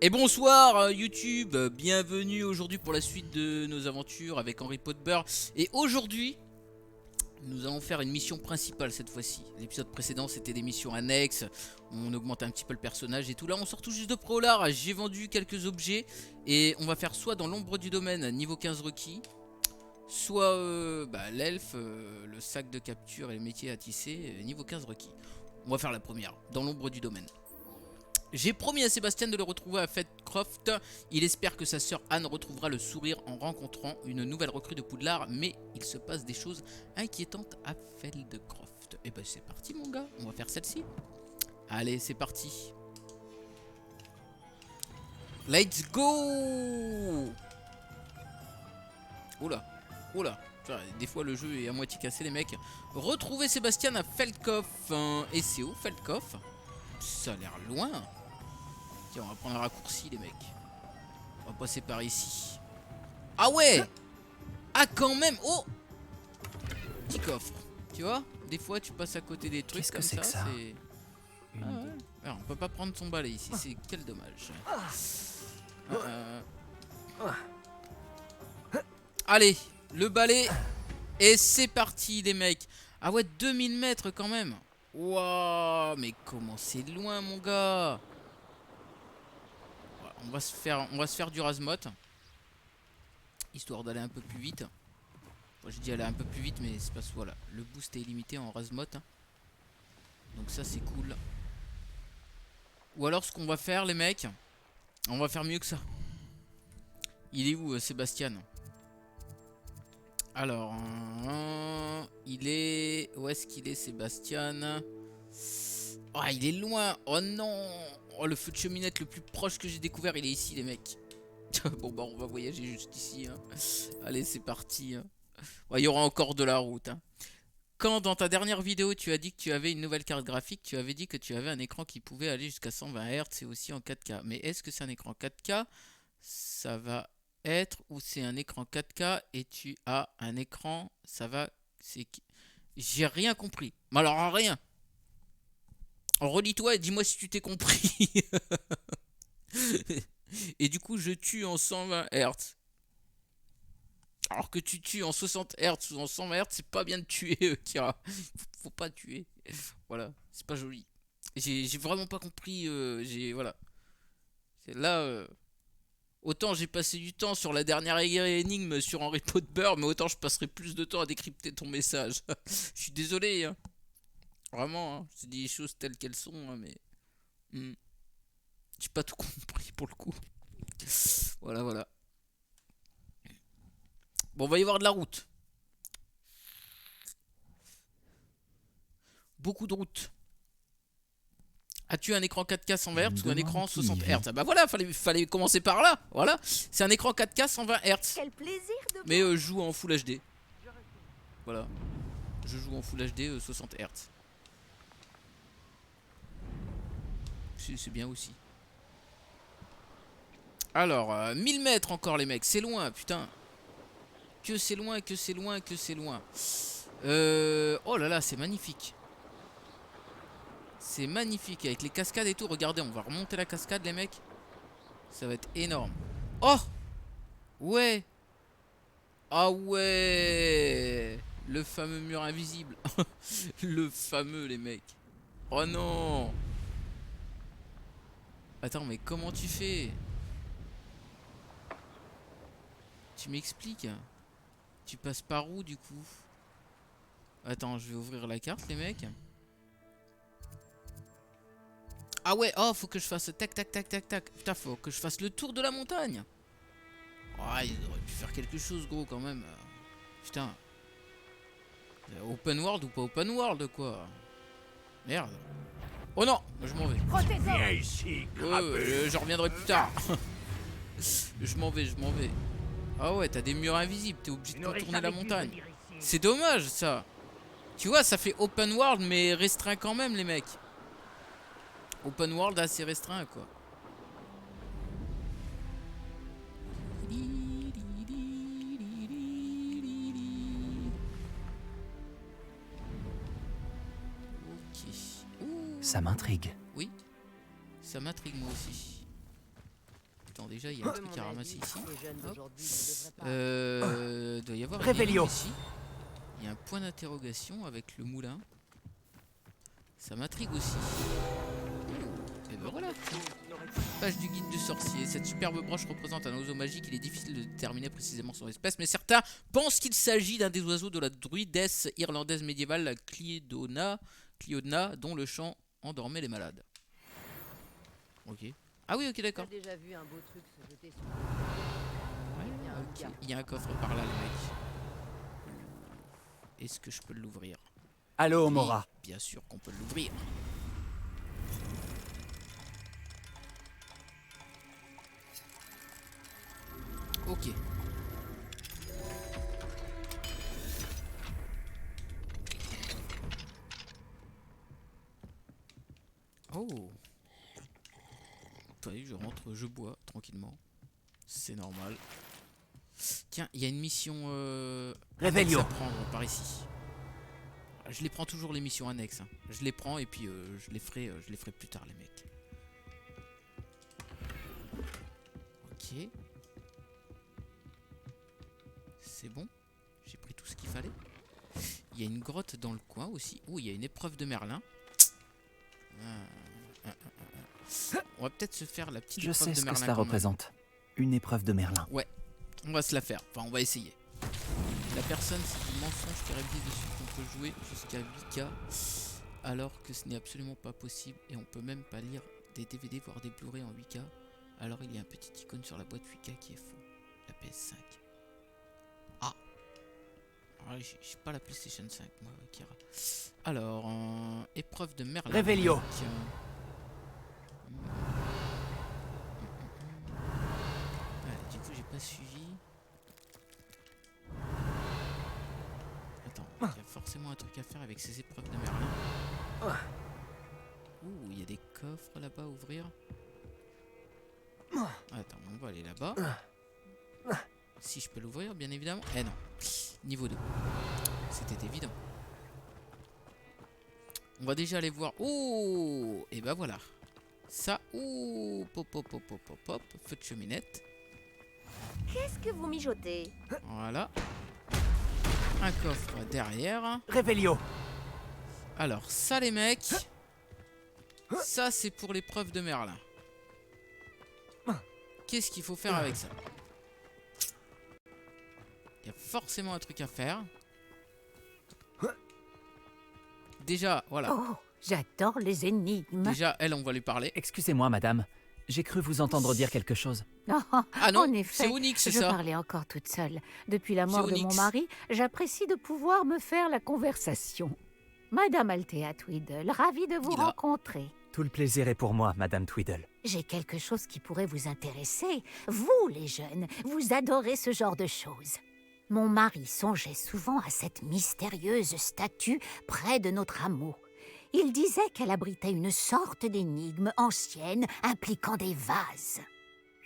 Et bonsoir YouTube, bienvenue aujourd'hui pour la suite de nos aventures avec Henry Potter. Et aujourd'hui, nous allons faire une mission principale cette fois-ci. L'épisode précédent c'était des missions annexes, on augmente un petit peu le personnage et tout. Là on sort tout juste de Prolard, j'ai vendu quelques objets. Et on va faire soit dans l'ombre du domaine, niveau 15 requis, soit l'elfe, le sac de capture et le métier à tisser, niveau 15 requis. On va faire la première, dans l'ombre du domaine. J'ai promis à Sébastien de le retrouver à Feldcroft. Il espère que sa sœur Anne retrouvera le sourire en rencontrant une nouvelle recrue de Poudlard, mais il se passe des choses inquiétantes à Feldcroft. Et ben c'est parti mon gars, on va faire celle-ci. Allez, c'est parti. Let's go. Oula, oula. Des fois le jeu est à moitié cassé les mecs. Retrouver Sébastien à Feldkopf. Et c'est où Feldkopf? Ça a l'air loin. Tiens, on va prendre un raccourci les mecs. On va passer par ici. Ah ouais. Ah quand même. Oh, petit coffre. Tu vois, des fois tu passes à côté des trucs comme ça. C'est... Ah ouais. Alors, on peut pas prendre son balai ici. C'est quel dommage. Allez, le balai. Et c'est parti les mecs. Ah ouais, 2000 mètres quand même. Waouh, mais comment c'est loin mon gars. On va se faire du Razmot, histoire d'aller un peu plus vite. Bon, j'ai dit aller un peu plus vite, mais c'est parce que voilà, le boost est limité en Razmot. Donc ça c'est cool. Ou alors ce qu'on va faire les mecs, on va faire mieux que ça. Il est où Sébastien? Alors, il est... Où est-ce qu'il est Sébastien? Oh, il est loin. Oh non. Oh, le feu de cheminette le plus proche que j'ai découvert, il est ici les mecs. Bon bah on va voyager juste ici. Hein. Allez c'est parti. Hein. Ouais, il y aura encore de la route. Hein. Quand dans ta dernière vidéo tu as dit que tu avais une nouvelle carte graphique, tu avais dit que tu avais un écran qui pouvait aller jusqu'à 120 Hz et aussi en 4K. Mais est-ce que c'est un écran 4K? Ça va être, ou c'est un écran 4K et tu as un écran, ça va... c'est... J'ai rien compris. Mais alors rien. Relis-toi et dis-moi si tu t'es compris. Et du coup je tue en 120 Hz. Alors que tu tues en 60 Hz ou en 100 Hz, c'est pas bien de tuer, Kira. Faut pas tuer. Voilà, c'est pas joli. J'ai vraiment pas compris. Voilà. Là, autant j'ai passé du temps sur la dernière énigme sur Henry Potter, mais autant je passerai plus de temps à décrypter ton message. Je suis désolé, hein. Vraiment, hein. Je dis les choses telles qu'elles sont, hein, mais j'ai pas tout compris pour le coup. Voilà, voilà. Bon, on va y avoir de la route. Beaucoup de route. As-tu un écran 4K 120 Hz ou un écran 60 Hz? Ah bah voilà, fallait commencer par là. Voilà, c'est un écran 4K 120 Hz. Quel plaisir de... Mais je joue en Full HD. Voilà, je joue en Full HD 60 Hz. C'est bien aussi. Alors, 1000 mètres encore les mecs, c'est loin, putain. Que c'est loin, que c'est loin, que c'est loin. Oh là là, c'est magnifique. C'est magnifique avec les cascades et tout. Regardez, on va remonter la cascade les mecs. Ça va être énorme. Oh ouais. Ah ouais. Le fameux mur invisible. Le fameux les mecs. Oh non. Attends mais comment tu fais? Tu m'expliques? Tu passes par où du coup? Attends, je vais ouvrir la carte les mecs. Ah ouais, oh faut que je fasse tac tac tac tac tac. Putain faut que je fasse le tour de la montagne. Oh ils auraient pu faire quelque chose gros quand même. Putain. Open world ou pas open world quoi? Merde. Oh non, je m'en vais. Viens ici, Je reviendrai plus tard. Je m'en vais, je m'en vais. Ah ouais, t'as des murs invisibles, t'es obligé de contourner la montagne. C'est dommage ça. Tu vois, ça fait open world mais restreint quand même les mecs. Open world assez restreint quoi. Ok. Ça m'intrigue. Oui, ça m'intrigue moi aussi. Attends, déjà, il y a un truc à ramasser ici. Hop. Doit y avoir une Réveillon. énigme ici. Il y a un point d'interrogation avec le moulin. Ça m'intrigue aussi. Et ben voilà. Page du guide du sorcier. Cette superbe broche représente un oiseau magique. Il est difficile de déterminer précisément son espèce, mais certains pensent qu'il s'agit d'un des oiseaux de la druidesse irlandaise médiévale, la Cliodna, dont le chant endormait les malades. Ok. Ah oui, ok, d'accord. T'as déjà vu un beau truc se jeter sur Ok. Il y a un coffre par là, les mecs. Est-ce que je peux l'ouvrir? Allô, Oui, Mora. bien sûr qu'on peut l'ouvrir. Ok. Oh. Je rentre, je bois tranquillement. C'est normal. Tiens, il y a une mission Réveillon. annexe à prendre par ici. Je les prends toujours les missions annexes. Hein. Je les prends et puis je les ferai plus tard les mecs. Ok. C'est bon. J'ai pris tout ce qu'il fallait. Il y a une grotte dans le coin aussi. Oh, il y a une épreuve de Merlin. On va peut-être se faire la petite Je épreuve sais de ce Merlin. que cela quand même. représente. Une épreuve de Merlin. Ouais, on va se la faire. Enfin, on va essayer. La personne, c'est du mensonge qui révèle dessus qu'on peut jouer jusqu'à 8K, alors que ce n'est absolument pas possible et on peut même pas lire des DVD voire des Blu-ray en 8K. Alors il y a un petit icône sur la boîte 8K qui est faux. La PS5. Ah, j'ai pas la PlayStation 5 moi, Kira. Alors, épreuve de Merlin. Réveillon. Du coup, j'ai pas suivi. Attends, il y a forcément un truc à faire avec ces épreuves de Merlin. Ouh, il y a des coffres là-bas à ouvrir. Attends, on va aller là-bas. Si je peux l'ouvrir, bien évidemment. Eh non. Niveau 2. C'était évident. On va déjà aller voir. Oh, et bah voilà. Ça, ouh, pop, pop, pop, pop, pop, pop. Feu de cheminette. Qu'est-ce que vous mijotez? Voilà. Un coffre derrière. Réveillon. Alors, ça, les mecs. Ça, c'est pour l'épreuve de Merlin. Qu'est-ce qu'il faut faire avec ça? Il y a forcément un truc à faire. Déjà, voilà. Oh, j'adore les énigmes. Déjà, elle, on va lui parler. Excusez-moi, madame. J'ai cru vous entendre dire quelque chose. Oh, Ah non, en effet, c'est Onyx, c'est je ça. parlais encore toute seule. Depuis la mort de Onyx. mon mari, j'apprécie de pouvoir me faire la conversation. Madame Althea Tweedle, ravie de vous Il a- rencontrer. Tout le plaisir est pour moi, madame Tweedle. J'ai quelque chose qui pourrait vous intéresser. Vous, les jeunes, vous adorez ce genre de choses. Mon mari songeait souvent à cette mystérieuse statue près de notre hameau. Il disait qu'elle abritait une sorte d'énigme ancienne impliquant des vases.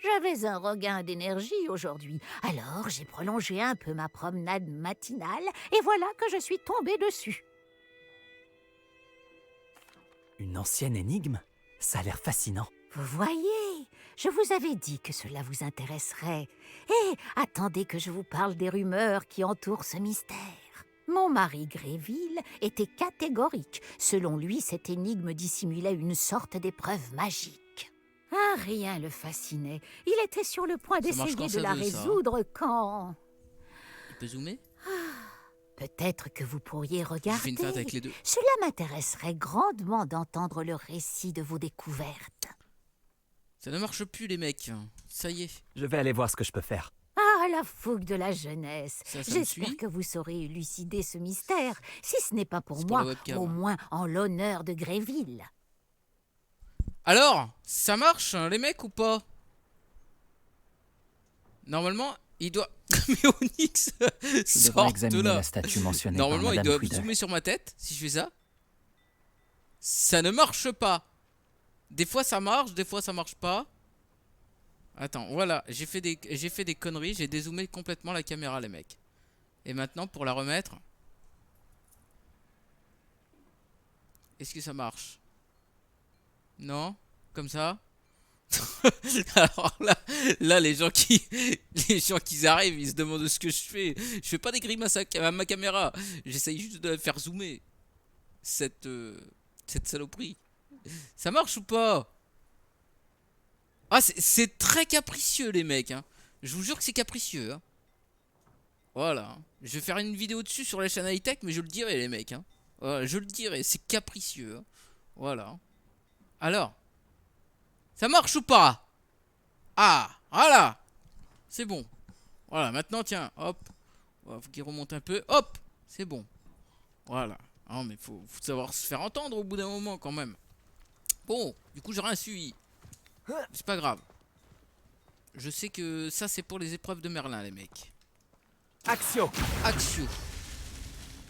J'avais un regain d'énergie aujourd'hui, alors j'ai prolongé un peu ma promenade matinale et voilà que je suis tombée dessus. Une ancienne énigme? Ça a l'air fascinant. Vous voyez, je vous avais dit que cela vous intéresserait. Et attendez que je vous parle des rumeurs qui entourent ce mystère. Mon mari Gréville était catégorique. Selon lui, cette énigme dissimulait une sorte d'épreuve magique. Ah, rien le fascinait. Il était sur le point Ça marche d'essayer quand de ça la veut, ça, hein. résoudre quand... Il peut zoomer? Peut-être que vous pourriez Je fais regarder. une feinte avec les deux. Cela m'intéresserait grandement d'entendre le récit de vos découvertes. Ça ne marche plus, les mecs. Ça y est. Je vais aller voir ce que je peux faire. Ah, la fougue de la jeunesse. Ça me J'espère suit. que vous saurez élucider ce mystère, si ce n'est pas pour C'est pour moi, la webcam. au moins en l'honneur de Gréville. Alors, ça marche, hein, les mecs, ou pas? Normalement, il doit... Mais Onyx, Je sort devrais de examiner là. la statue mentionnée Normalement, par il madame doit Tweedle. zoomer sur ma tête, si je fais ça. Ça ne marche pas. Des fois, ça marche, des fois, ça marche pas. Attends, voilà, j'ai fait des conneries, j'ai dézoomé complètement la caméra, les mecs. Et maintenant, pour la remettre... Est-ce que ça marche? Non? Comme ça? Alors là les gens qui arrivent, ils se demandent ce que je fais. Je fais pas des grimaces à ma caméra. J'essaye juste de la faire zoomer. Cette saloperie. Ça marche ou pas? Ah, c'est très capricieux, les mecs. Hein. Je vous jure que c'est capricieux. Hein. Voilà. Je vais faire une vidéo dessus sur la chaîne high-tech, mais je le dirai, les mecs. Hein. Voilà, je le dirai, c'est capricieux. Hein. Voilà. Alors, ça marche ou pas? Ah, voilà. C'est bon. Voilà, maintenant, tiens, hop. Faut qu'il remonte un peu. Hop, c'est bon. Voilà. Non, mais faut savoir se faire entendre au bout d'un moment, quand même. Bon, du coup, j'ai rien suivi. C'est pas grave. Je sais que ça, c'est pour les épreuves de Merlin, les mecs. Axio. Axio.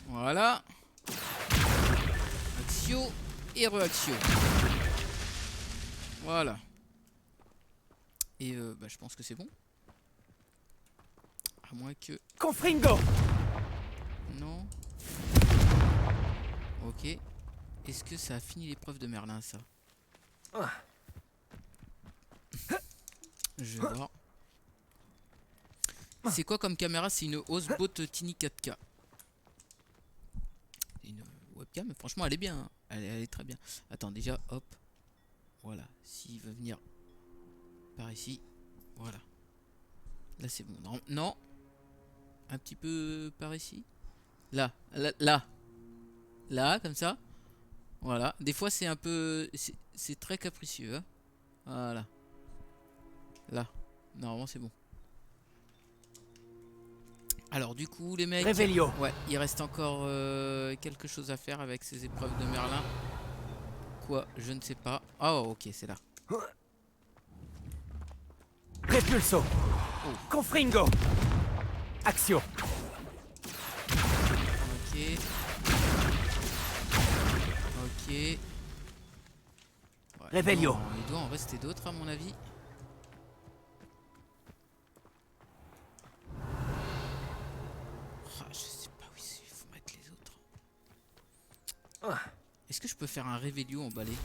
Voilà. Axio et reaxio. Voilà. Et bah, je pense que c'est bon. À moins que... Confringo. Non. Ok. Est-ce que ça a fini l'épreuve de Merlin, ça? Je vais voir. C'est quoi comme caméra? C'est une Osbot Tiny 4K. Une webcam, mais franchement elle est bien. Hein. Elle est très bien. Attends, déjà, hop. Voilà. S'il veut venir par ici. Voilà. Là c'est bon. Non, non. Un petit peu par ici. Là. Là. Là, comme ça. Voilà. Des fois c'est un peu... C'est très capricieux. Hein. Voilà. Là. Normalement c'est bon. Alors du coup les mecs... Revelio. Ouais, il reste encore quelque chose à faire avec ces épreuves de Merlin. Quoi? Je ne sais pas. Oh ok, c'est là. Repulso. Oh. Confringo. Axio. Ok. Ok. Ouais, Revelio. non, il doit en rester d'autres à mon avis. Ah, je sais pas où il faut mettre les autres. Est-ce que je peux faire un Revelio emballé?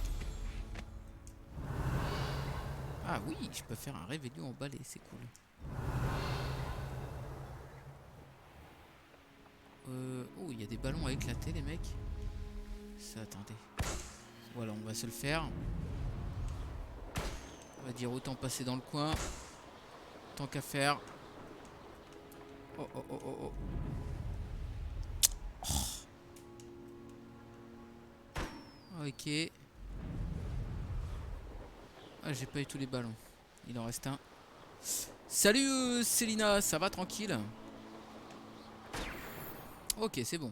Ah oui, je peux faire un Revelio emballé, c'est cool. Oh, il y a des ballons à éclater, les mecs. Ça, attendez. Voilà, on va se le faire. On va dire autant passer dans le coin. Tant qu'à faire. Oh, oh, oh, oh, oh. Oh. Ok. Ah, j'ai pas eu tous les ballons. Il en reste un. Salut Célina, ça va tranquille? Ok, c'est bon.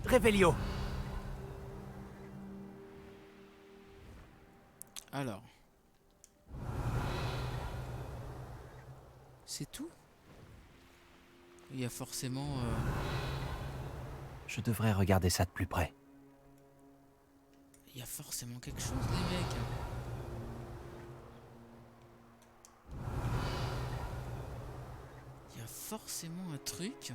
Revelio. Alors. C'est tout? Il y a forcément... Je devrais regarder ça de plus près. Il y a forcément quelque chose, les mecs. Il y a forcément un truc.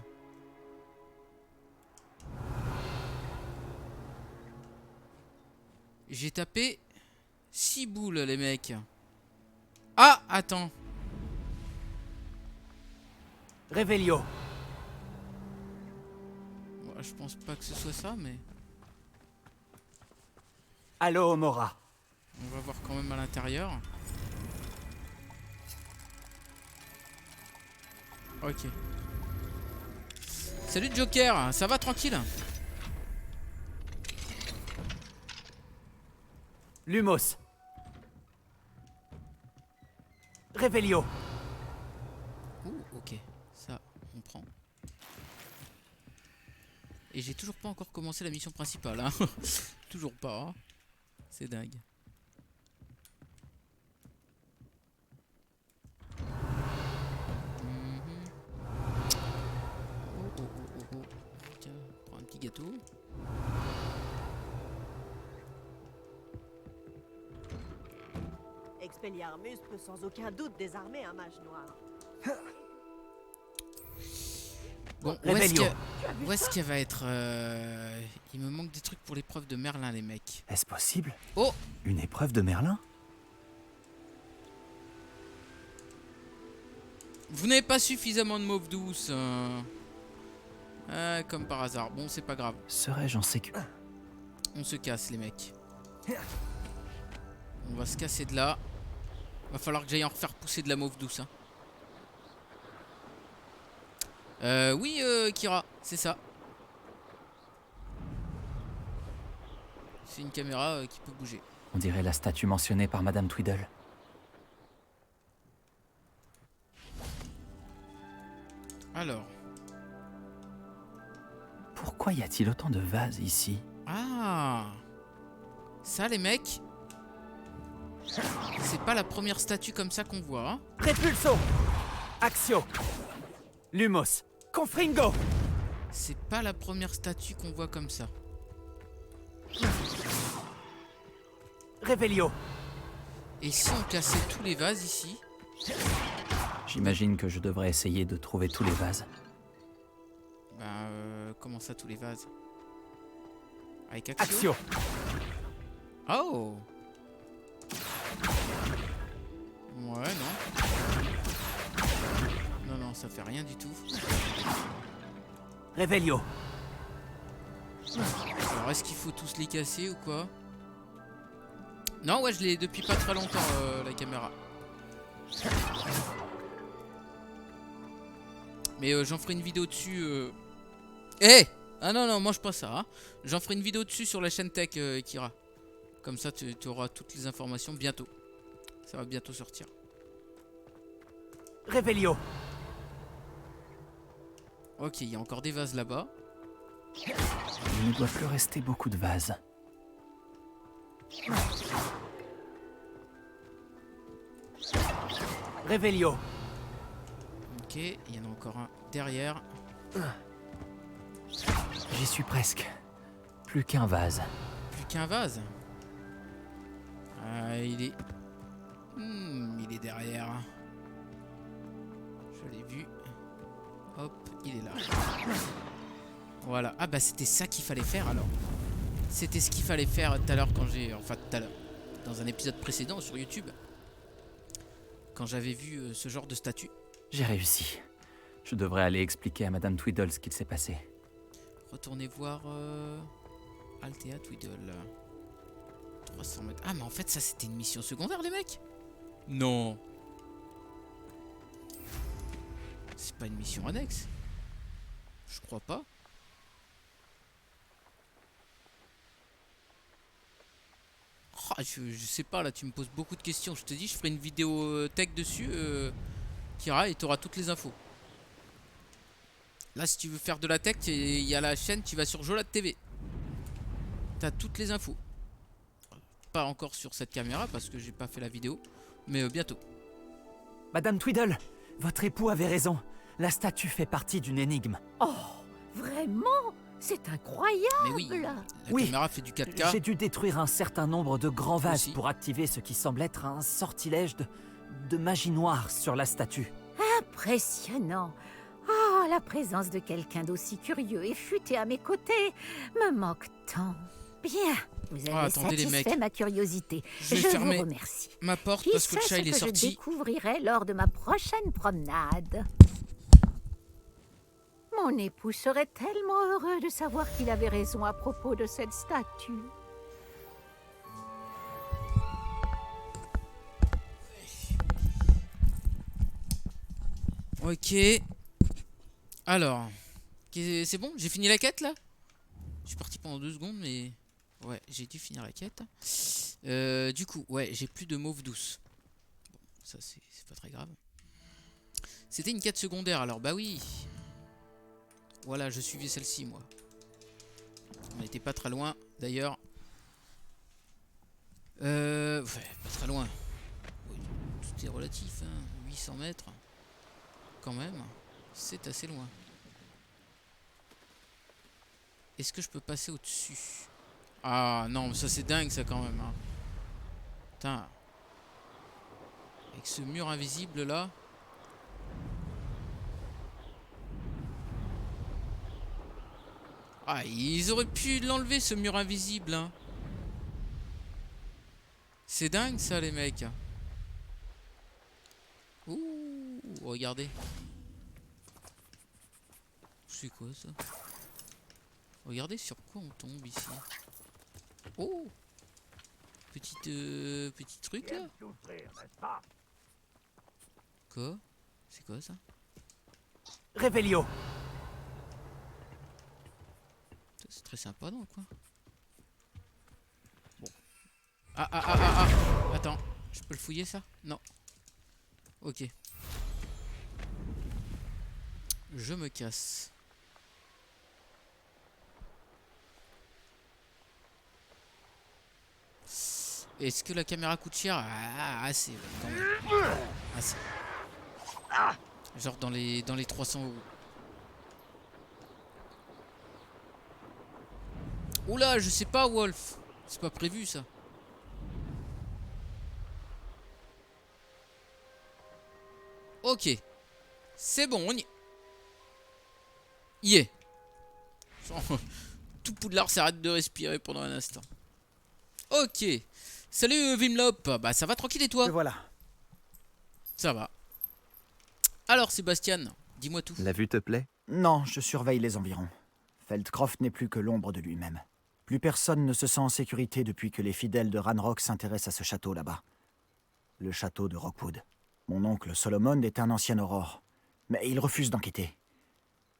J'ai tapé 6 boules, les mecs. Ah, attends. Revelio. Bon, je pense pas que ce soit ça, mais... Allo Mora. On va voir quand même à l'intérieur. Ok. Salut Joker, ça va tranquille? Lumos. Revelio. Ouh, ok. Ça, on prend. Et j'ai toujours pas encore commencé la mission principale. Hein. Toujours pas. Hein. C'est dingue. Oh, oh, oh, oh, oh. Tiens, prends un petit gâteau. Expelliarmus peut sans aucun doute désarmer un mage noir. Bon, où est-ce qu'elle va être Il me manque des trucs pour l'épreuve de Merlin, les mecs. Est-ce possible? Oh! Une épreuve de Merlin? Vous n'avez pas suffisamment de mauve douce. Comme par hasard. Bon, c'est pas grave. Serais-je en sécu? On se casse, les mecs. On va se casser de là. Va falloir que j'aille en refaire pousser de la mauve douce. Hein. Oui, Kira, c'est ça. C'est une caméra qui peut bouger. On dirait la statue mentionnée par Madame Tweedle. Alors. Pourquoi y a-t-il autant de vases ici? Ah. Ça, les mecs. C'est pas la première statue comme ça qu'on voit. Hein. Repulso! Axio! Lumos! Confringo! C'est pas la première statue qu'on voit comme ça. Revelio! Et si on cassait tous les vases ici? J'imagine que je devrais essayer de trouver tous les vases. Bah, comment ça, tous les vases? Avec Axio? Axio! Oh! Ouais, non. Non, non, ça fait rien du tout. Revelio! Alors, est-ce qu'il faut tous les casser ou quoi? Non, ouais, je l'ai depuis pas très longtemps, la caméra. Mais j'en ferai une vidéo dessus. Eh! Ah non, non, mange pas ça. Hein. J'en ferai une vidéo dessus sur la chaîne Tech, Kira. Comme ça, tu auras toutes les informations bientôt. Ça va bientôt sortir. Revelio! Ok, il y a encore des vases là-bas. Il ne doit plus rester beaucoup de vases. Revelio! Ok, il y en a encore un derrière. J'y suis presque. Plus qu'un vase. Plus qu'un vase. Ah, il est... il est derrière. Je l'ai vu. Hop, il est là. Voilà. Ah bah c'était ça qu'il fallait faire alors. C'était ce qu'il fallait faire tout à l'heure quand j'ai... Enfin tout à l'heure. Dans un épisode précédent sur YouTube. Quand j'avais vu ce genre de statue. J'ai réussi. Je devrais aller expliquer à Madame Tweedle ce qu'il s'est passé. Retournez voir Althea Tweedle. 300 mètres. Ah mais en fait ça c'était une mission secondaire les mecs. Non. C'est pas une mission annexe. Je crois pas. Oh, je sais pas là, tu me poses beaucoup de questions. Je te dis, je ferai une vidéo tech dessus, Kira, et tu auras toutes les infos. Là, si tu veux faire de la tech, il y a la chaîne, tu vas sur Jolad TV. T'as toutes les infos. Pas encore sur cette caméra parce que j'ai pas fait la vidéo, mais bientôt. Madame Tweedle, votre époux avait raison. La statue fait partie d'une énigme. Oh, vraiment? C'est incroyable! Mais oui, la Oui. caméra fait du 4K. J'ai dû détruire un certain nombre de grands vases Aussi. pour activer ce qui semble être un sortilège de magie noire sur la statue. Impressionnant! Oh, la présence de quelqu'un d'aussi curieux et futé à mes côtés me manque tant. Bien, vous avez attendez, les satisfait mecs. ma curiosité. Je vais vous fermer remercie. ma porte Qui parce que sait le chat ce il est que je sorti. découvrirai lors de ma prochaine promenade. Mon époux serait tellement heureux de savoir qu'il avait raison à propos de cette statue. Ok. Alors, c'est bon? J'ai fini la quête là? Je suis parti pendant 2 secondes, mais ouais, j'ai dû finir la quête. Du coup, ouais, j'ai plus de mauve douce. Bon, ça c'est pas très grave. C'était une quête secondaire, alors bah oui. Voilà, je suivais celle-ci moi. On n'était pas très loin d'ailleurs. Ouais, pas très loin. Oui, tout est relatif, hein. 800 mètres. Quand même, c'est assez loin. Est-ce que je peux passer au-dessus? Ah non, mais ça c'est dingue ça quand même. Hein. Putain. Avec ce mur invisible là. Ah, ils auraient pu l'enlever ce mur invisible. Hein. C'est dingue ça les mecs. Ouh. regardez. C'est quoi ça? Regardez sur quoi on tombe ici. Oh! Petit truc là? Quoi? C'est quoi ça? Réveillio. C'est très sympa non quoi? Bon. Ah. Attends, je peux le fouiller ça? Non. Ok. Je me casse. Est-ce que la caméra coûte cher? Ah, assez, ouais, quand même. Assez. Genre dans les 300 euros. Oula, je sais pas, Wolf. C'est pas prévu ça. Ok. C'est bon, on y est. Tout Poudlard s'arrête de respirer pendant un instant. Ok. Salut Vimlop. Bah ça va tranquille et toi? Et voilà. Ça va. Alors Sébastien, dis-moi tout. La vue te plaît? Non, je surveille les environs. Feldcroft n'est plus que l'ombre de lui-même. Plus personne ne se sent en sécurité depuis que les fidèles de Ranrock s'intéressent à ce château là-bas. Le château de Rockwood. Mon oncle Solomon est un ancien aurore, mais il refuse d'enquêter.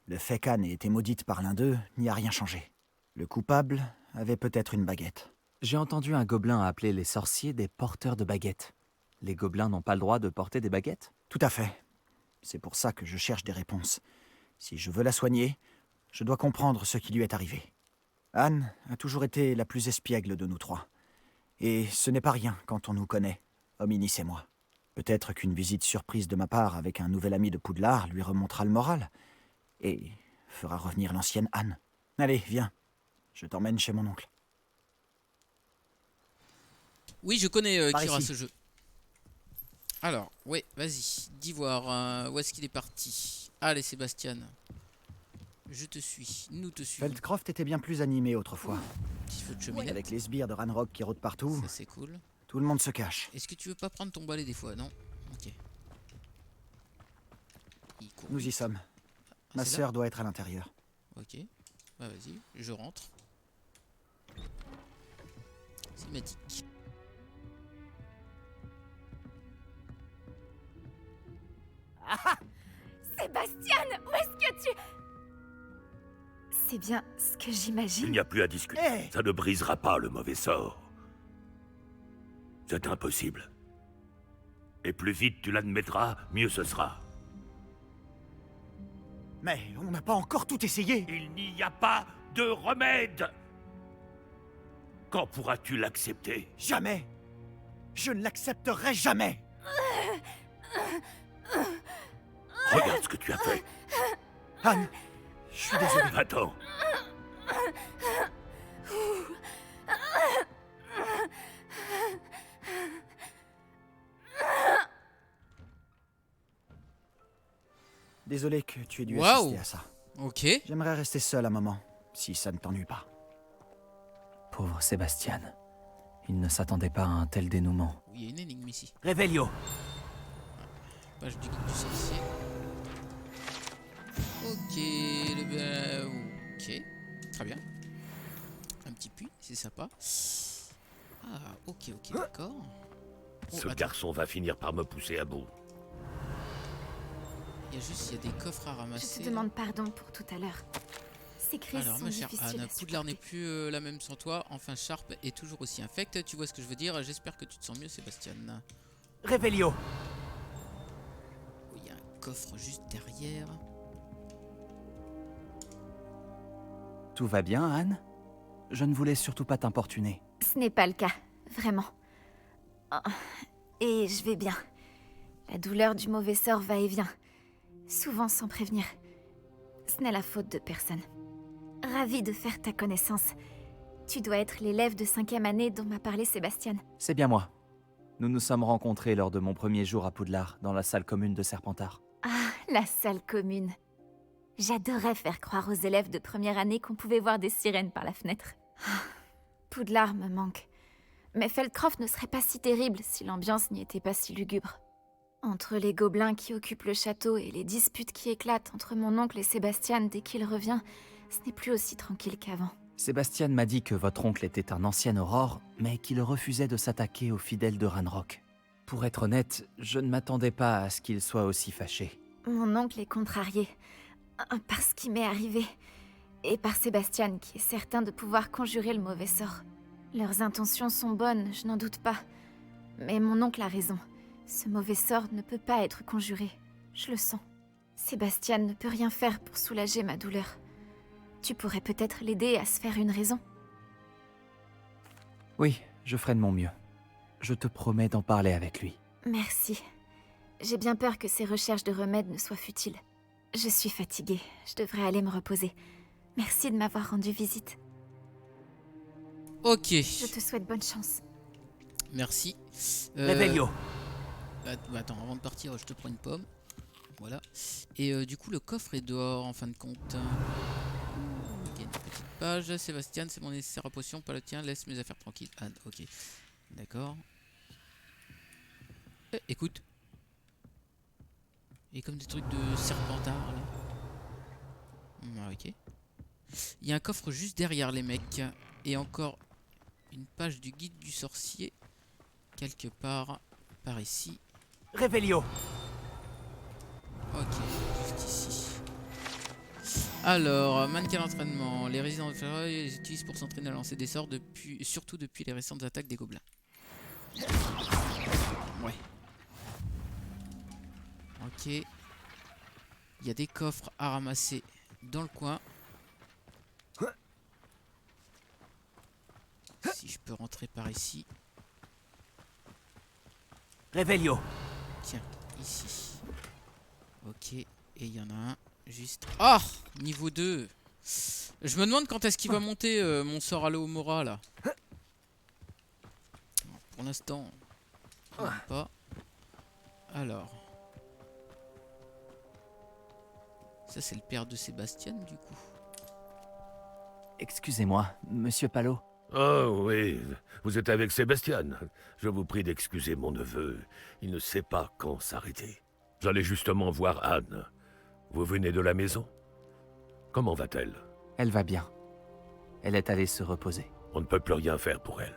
Le fait qu'Anne ait été maudite par l'un d'eux n'y a rien changé. Le coupable avait peut-être une baguette. J'ai entendu un gobelin appeler les sorciers des porteurs de baguettes. Les gobelins n'ont pas le droit de porter des baguettes? Tout à fait. C'est pour ça que je cherche des réponses. Si je veux la soigner, je dois comprendre ce qui lui est arrivé. Anne a toujours été la plus espiègle de nous trois. Et ce n'est pas rien quand on nous connaît, Hominis et moi. Peut-être qu'une visite surprise de ma part avec un nouvel ami de Poudlard lui remontera le moral et fera revenir l'ancienne Anne. Allez, viens. Je t'emmène chez mon oncle. Oui, je connais Par Kira ici. ce jeu. Alors, ouais, vas-y. Dis voir où est-ce qu'il est parti. Allez Sébastien. Je te suis. Nous te suivons. Feldcroft était bien plus animé autrefois. Petit feu de cheminée. Avec les sbires de Ranrock qui rôdent partout, Ça c'est cool. tout le monde se cache. Est-ce que tu veux pas prendre ton balai des fois? Non? Ok. Il court. Nous y sommes. Ah, Ma c'est là. sœur doit être à l'intérieur. Ok. Bah vas-y, je rentre. Cinématique. Sébastien, où est-ce que tu... C'est bien ce que Il j'imagine. n'y a plus à discuter. Hé Ça ne brisera pas le mauvais sort. C'est impossible. Et plus vite tu l'admettras, mieux ce sera. Mais on n'a pas encore tout essayé. Il n'y a pas de remède. Quand pourras-tu l'accepter? Jamais. Je ne l'accepterai jamais. Regarde ce que tu as fait. Anne, je suis désolé. Va-t'en. Désolé que tu aies dû Waouh. assister à ça. Ok. J'aimerais rester seul un moment, si ça ne t'ennuie pas. Pauvre Sébastien. Il ne s'attendait pas à un tel dénouement. Il y a une énigme ici. Réveillio. Page du guide du sorcier. Ok. Ok. Très bien. Un petit puits, c'est sympa. Ah, ok, d'accord. Oh, Ce attends. garçon va finir par me pousser à bout. Il y a juste, il y a des coffres à Je ramasser. te demande pardon pour tout à l'heure. Ces crises Alors, sont ma chère difficiles Anne, à Poudlard n'est supporter. plus la même sans toi. Enfin, Sharp est toujours aussi infect. Tu vois ce que je veux dire? J'espère que tu te sens mieux, Sébastien. Réveillio. Oh, il y a un coffre juste derrière. Tout va bien, Anne? Je ne voulais surtout pas t'importuner. Ce n'est pas le cas, vraiment. Oh, et je vais bien. La douleur du mauvais sort va et vient, souvent sans prévenir. Ce n'est la faute de personne. Ravie de faire ta connaissance. Tu dois être l'élève de 5e année dont m'a parlé Sébastien. C'est bien moi. Nous nous sommes rencontrés lors de mon premier jour à Poudlard, dans la salle commune de Serpentard. Ah, la salle commune. J'adorais faire croire aux élèves de première année qu'on pouvait voir des sirènes par la fenêtre. Ah, Poudlard me manque. Mais Feldcroft ne serait pas si terrible si l'ambiance n'y était pas si lugubre. Entre les gobelins qui occupent le château et les disputes qui éclatent entre mon oncle et Sébastien dès qu'il revient, ce n'est plus aussi tranquille qu'avant. Sébastien m'a dit que votre oncle était un ancien Aurore, mais qu'il refusait de s'attaquer aux fidèles de Ranrock. Pour être honnête, je ne m'attendais pas à ce qu'il soit aussi fâché. Mon oncle est contrarié par ce qui m'est arrivé, et par Sébastien qui est certain de pouvoir conjurer le mauvais sort. Leurs intentions sont bonnes, je n'en doute pas. Mais mon oncle a raison. Ce mauvais sort ne peut pas être conjuré. Je le sens. Sébastien ne peut rien faire pour soulager ma douleur. Tu pourrais peut-être l'aider à se faire une raison. Oui, je ferai de mon mieux. Je te promets d'en parler avec lui. Merci. J'ai bien peur que ces recherches de remèdes ne soient futiles. Je suis fatiguée. Je devrais aller me reposer. Merci de m'avoir rendu visite. Ok. Je te souhaite bonne chance. Merci. Revelio. Attends, avant de partir, je te prends une pomme. Voilà. Et du coup, le coffre est dehors en fin de compte. Ok, une petite page. Sébastien, c'est mon nécessaire à potion, pas le tien. Laisse mes affaires tranquilles. Ah, ok. D'accord. Écoute. Il y a comme des trucs de serpentard là. Ok. Il y a un coffre juste derrière les mecs. Et encore une page du guide du sorcier. Quelque part par ici. Revelio. Ok, juste ici. Alors, mannequin d'entraînement. Les résidents de Ferroy les utilisent pour s'entraîner à lancer des sorts, surtout depuis les récentes attaques des gobelins. Ouais. Ok. Il y a des coffres à ramasser dans le coin. Si je peux rentrer par ici. Revelio. Tiens, ici. Ok, et il y en a un juste... Ah, niveau 2. Je me demande quand est-ce qu'il va monter mon sort à l'Eomora là. Pour l'instant, même pas. Alors. Ça c'est le père de Sébastien du coup. Excusez-moi, monsieur Palot. Oh oui, vous êtes avec Sébastien. Je vous prie d'excuser mon neveu. Il ne sait pas quand s'arrêter. J'allais justement voir Anne. Vous venez de la maison? Comment va-t-elle? Elle va bien. Elle est allée se reposer. On ne peut plus rien faire pour elle.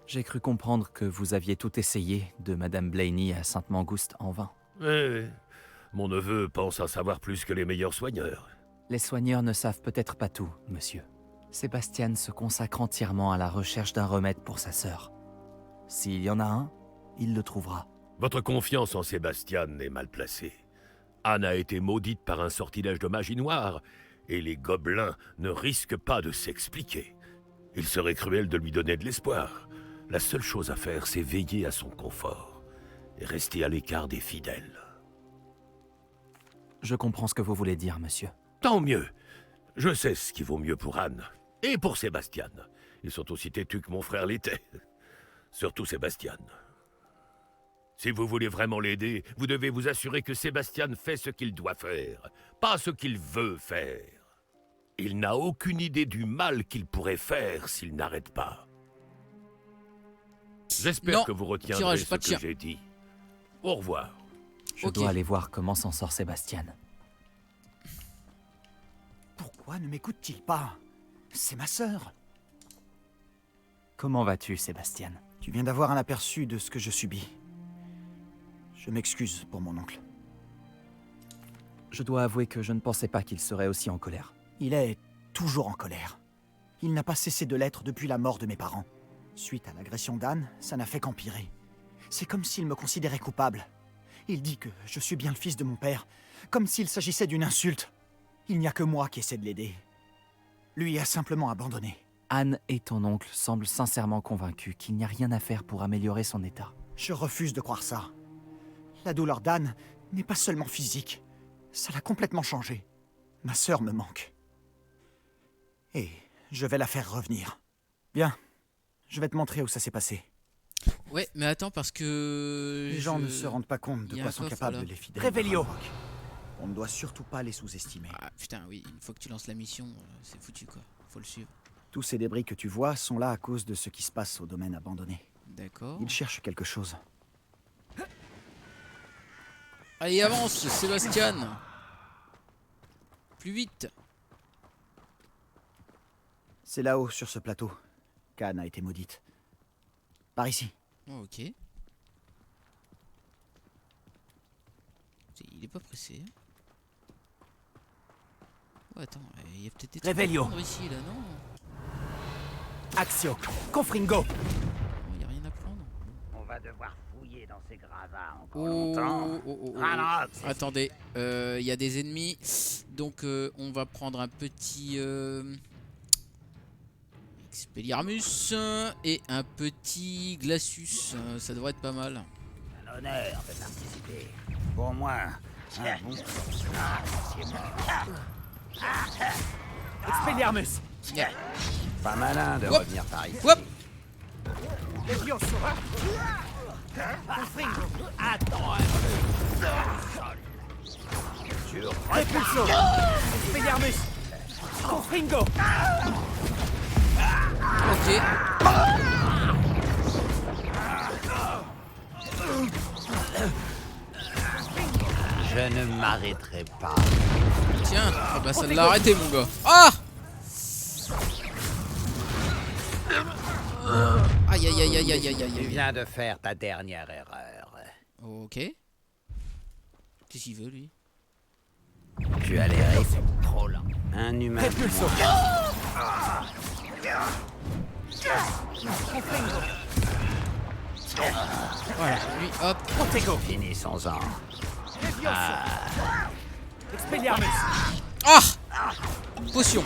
J'ai cru comprendre que vous aviez tout essayé, de Madame Blaney à Sainte-Mangouste, en vain. Oui, mon neveu pense en savoir plus que les meilleurs soigneurs. Les soigneurs ne savent peut-être pas tout, monsieur. Sébastien se consacre entièrement à la recherche d'un remède pour sa sœur. S'il y en a un, il le trouvera. Votre confiance en Sébastien est mal placée. Anne a été maudite par un sortilège de magie noire, et les gobelins ne risquent pas de s'expliquer. Il serait cruel de lui donner de l'espoir. La seule chose à faire, c'est veiller à son confort, et rester à l'écart des fidèles. Je comprends ce que vous voulez dire, monsieur. Tant mieux. Je sais ce qui vaut mieux pour Anne, et pour Sébastien. Ils sont aussi têtus que mon frère l'était. Surtout Sébastien. Si vous voulez vraiment l'aider, vous devez vous assurer que Sébastien fait ce qu'il doit faire, pas ce qu'il veut faire. Il n'a aucune idée du mal qu'il pourrait faire s'il n'arrête pas. J'espère que vous retiendrez ce que j'ai dit. Au revoir. Je dois aller voir comment s'en sort Sébastien. Pourquoi ne m'écoute-t-il pas? C'est ma sœur. Comment vas-tu, Sébastien? Tu viens d'avoir un aperçu de ce que je subis. Je m'excuse pour mon oncle. Je dois avouer que je ne pensais pas qu'il serait aussi en colère. Il est toujours en colère. Il n'a pas cessé de l'être depuis la mort de mes parents. Suite à l'agression d'Anne, ça n'a fait qu'empirer. C'est comme s'il me considérait coupable. Il dit que je suis bien le fils de mon père, comme s'il s'agissait d'une insulte. Il n'y a que moi qui essaie de l'aider. Lui a simplement abandonné. Anne et ton oncle semblent sincèrement convaincus qu'il n'y a rien à faire pour améliorer son état. Je refuse de croire ça. La douleur d'Anne n'est pas seulement physique. Ça l'a complètement changé. Ma sœur me manque. Et je vais la faire revenir. Bien, je vais te montrer où ça s'est passé. Ouais, mais attends parce que... Les gens ne se rendent pas compte de quoi sont capables les fidèles. Revelio. On ne doit surtout pas les sous-estimer. Ah putain, oui, une fois que tu lances la mission, c'est foutu quoi. Faut le suivre. Tous ces débris que tu vois sont là à cause de ce qui se passe au domaine abandonné. D'accord. Ils cherchent quelque chose. Allez, avance, Sébastien. Plus vite. C'est là-haut, sur ce plateau. Cannes a été maudite. Par ici. Oh, ok. Il est pas pressé. Oh, attends, il y a peut-être des trucs à Revelio. prendre ici, là, non? Axio. Confringo. Il y a rien à prendre. On va devoir fouiller dans ces gravats encore Oh, longtemps. oh. Ranrock, c'est Attendez, il y a des ennemis. Donc, on va prendre un petit... Expelliarmus et un petit Glacius. Ça devrait être pas mal. un honneur de participer. Pour moi, un bon... Expelliarmus. Yeah. Pas malin de Hop. revenir par ici. Hop. Repulso. Expelliarmus. Confringo. Ok. Je ne m'arrêterai pas. Tiens, ah bah ça l'a arrêté mon gars. Ah. Aïe aïe aïe aïe aïe aïe Tu aïe. viens de faire ta dernière erreur. Ok. Qu'est-ce qu'il veut lui? Tu as l'air trop lent. Un humain. Repulso. Voilà, lui hop. Protego. Finissons-en. Expelliarmus. Ah. Potion.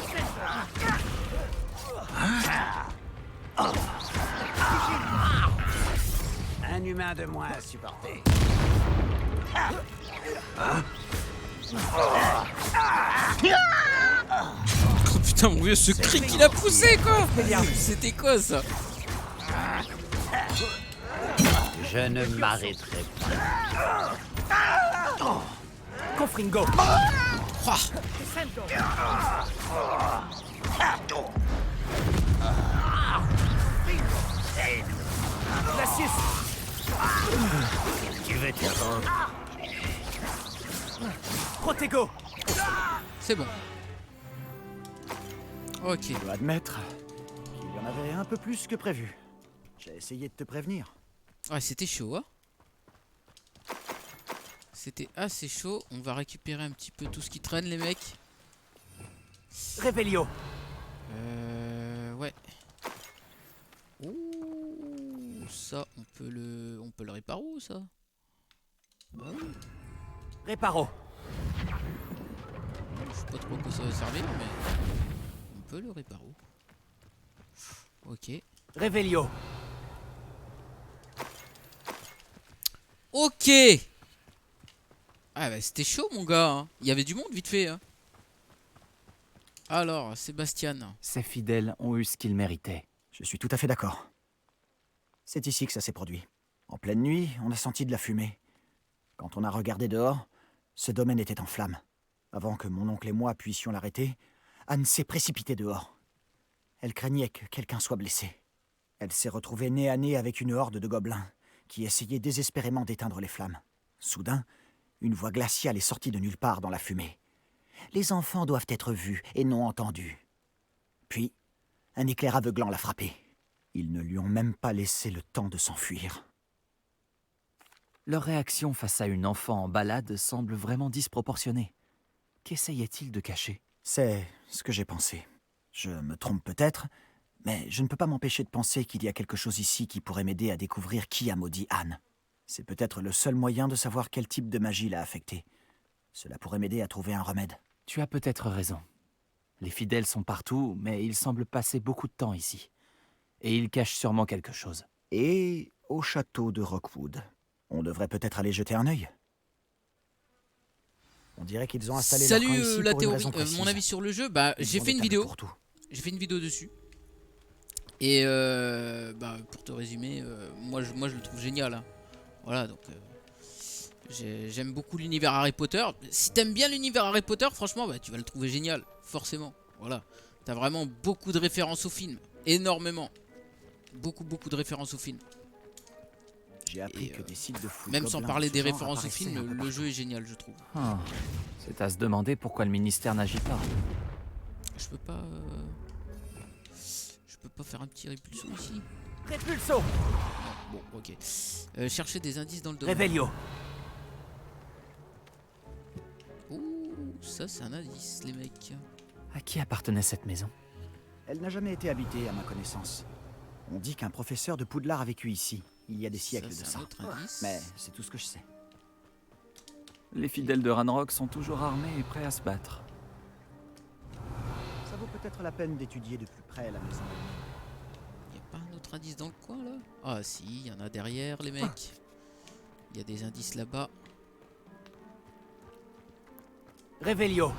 Un humain de moins à supporter. Oh putain mon vieux, ce cri qu'il a poussé quoi. C'était quoi ça? Je ne m'arrêterai pas. Confringo. Ah. Glacius. Tu veux te rendre? Protego. C'est bon. Ok. Je dois admettre qu'il y en avait un peu plus que prévu. J'ai essayé de te prévenir. Ouais, c'était chaud, hein. C'était assez chaud. On va récupérer un petit peu tout ce qui traîne, les mecs. Revelio. Ouais. Ouh, ça, on peut le réparer où, ça? Bah oui. Réparo. Je sais pas trop à quoi ça va servir, mais on peut le réparer. Ok. Revelio. Ok. Ah bah c'était chaud mon gars, hein. Il y avait du monde vite fait, hein. Alors, Sébastien. Ces fidèles ont eu ce qu'ils méritaient. Je suis tout à fait d'accord. C'est ici que ça s'est produit. En pleine nuit, on a senti de la fumée. Quand on a regardé dehors, ce domaine était en flammes. Avant que mon oncle et moi puissions l'arrêter, Anne s'est précipitée dehors. Elle craignait que quelqu'un soit blessé. Elle s'est retrouvée nez à nez avec une horde de gobelins qui essayaient désespérément d'éteindre les flammes. Soudain, une voix glaciale est sortie de nulle part dans la fumée. Les enfants doivent être vus et non entendus. Puis, un éclair aveuglant l'a frappé. Ils ne lui ont même pas laissé le temps de s'enfuir. Leur réaction face à une enfant en balade semble vraiment disproportionnée. Qu'essayait-il de cacher? C'est ce que j'ai pensé. Je me trompe peut-être, mais je ne peux pas m'empêcher de penser qu'il y a quelque chose ici qui pourrait m'aider à découvrir qui a maudit Anne. C'est peut-être le seul moyen de savoir quel type de magie l'a affectée. Cela pourrait m'aider à trouver un remède. Tu as peut-être raison. Les fidèles sont partout, mais ils semblent passer beaucoup de temps ici. Et ils cachent sûrement quelque chose. Et au château de Rockwood. On devrait peut-être aller jeter un œil. On dirait qu'ils ont installé leur camp Salut ici la pour une théorie, raison précise. mon avis sur le jeu, bah Ils j'ai ont fait des une tables vidéo. pour tout. J'ai fait une vidéo dessus. Et bah, pour te résumer, moi je le trouve génial, hein. Voilà, donc j'aime beaucoup l'univers Harry Potter. Si t'aimes bien l'univers Harry Potter, franchement, bah, tu vas le trouver génial, forcément. Voilà, t'as vraiment beaucoup de références au film, énormément, beaucoup de références au film. J'ai appris Et, que des sites de fouilles Même sans gobelins parler de ce des genre références au apparaissaient film, un peu le partout. jeu est génial, je trouve. Ah, c'est à se demander pourquoi le ministère n'agit pas. Je peux pas... Je peux pas faire un petit répulso ici? Répulso! Non, bon, ok. Chercher des indices dans le domaine. Revelio! Ouh, ça c'est un indice, les mecs. À qui appartenait cette maison? Elle n'a jamais été habitée, à ma connaissance. On dit qu'un professeur de Poudlard a vécu ici, il y a des siècles de c'est ça. un autre indice. Mais c'est tout ce que je sais. Les fidèles de Ranrock sont toujours armés et prêts à se battre. Ça vaut peut-être la peine d'étudier de plus près la maison. Y a pas un autre indice dans le coin là? Ah si, il y en a derrière les mecs. Il y a des indices là-bas. Revelio!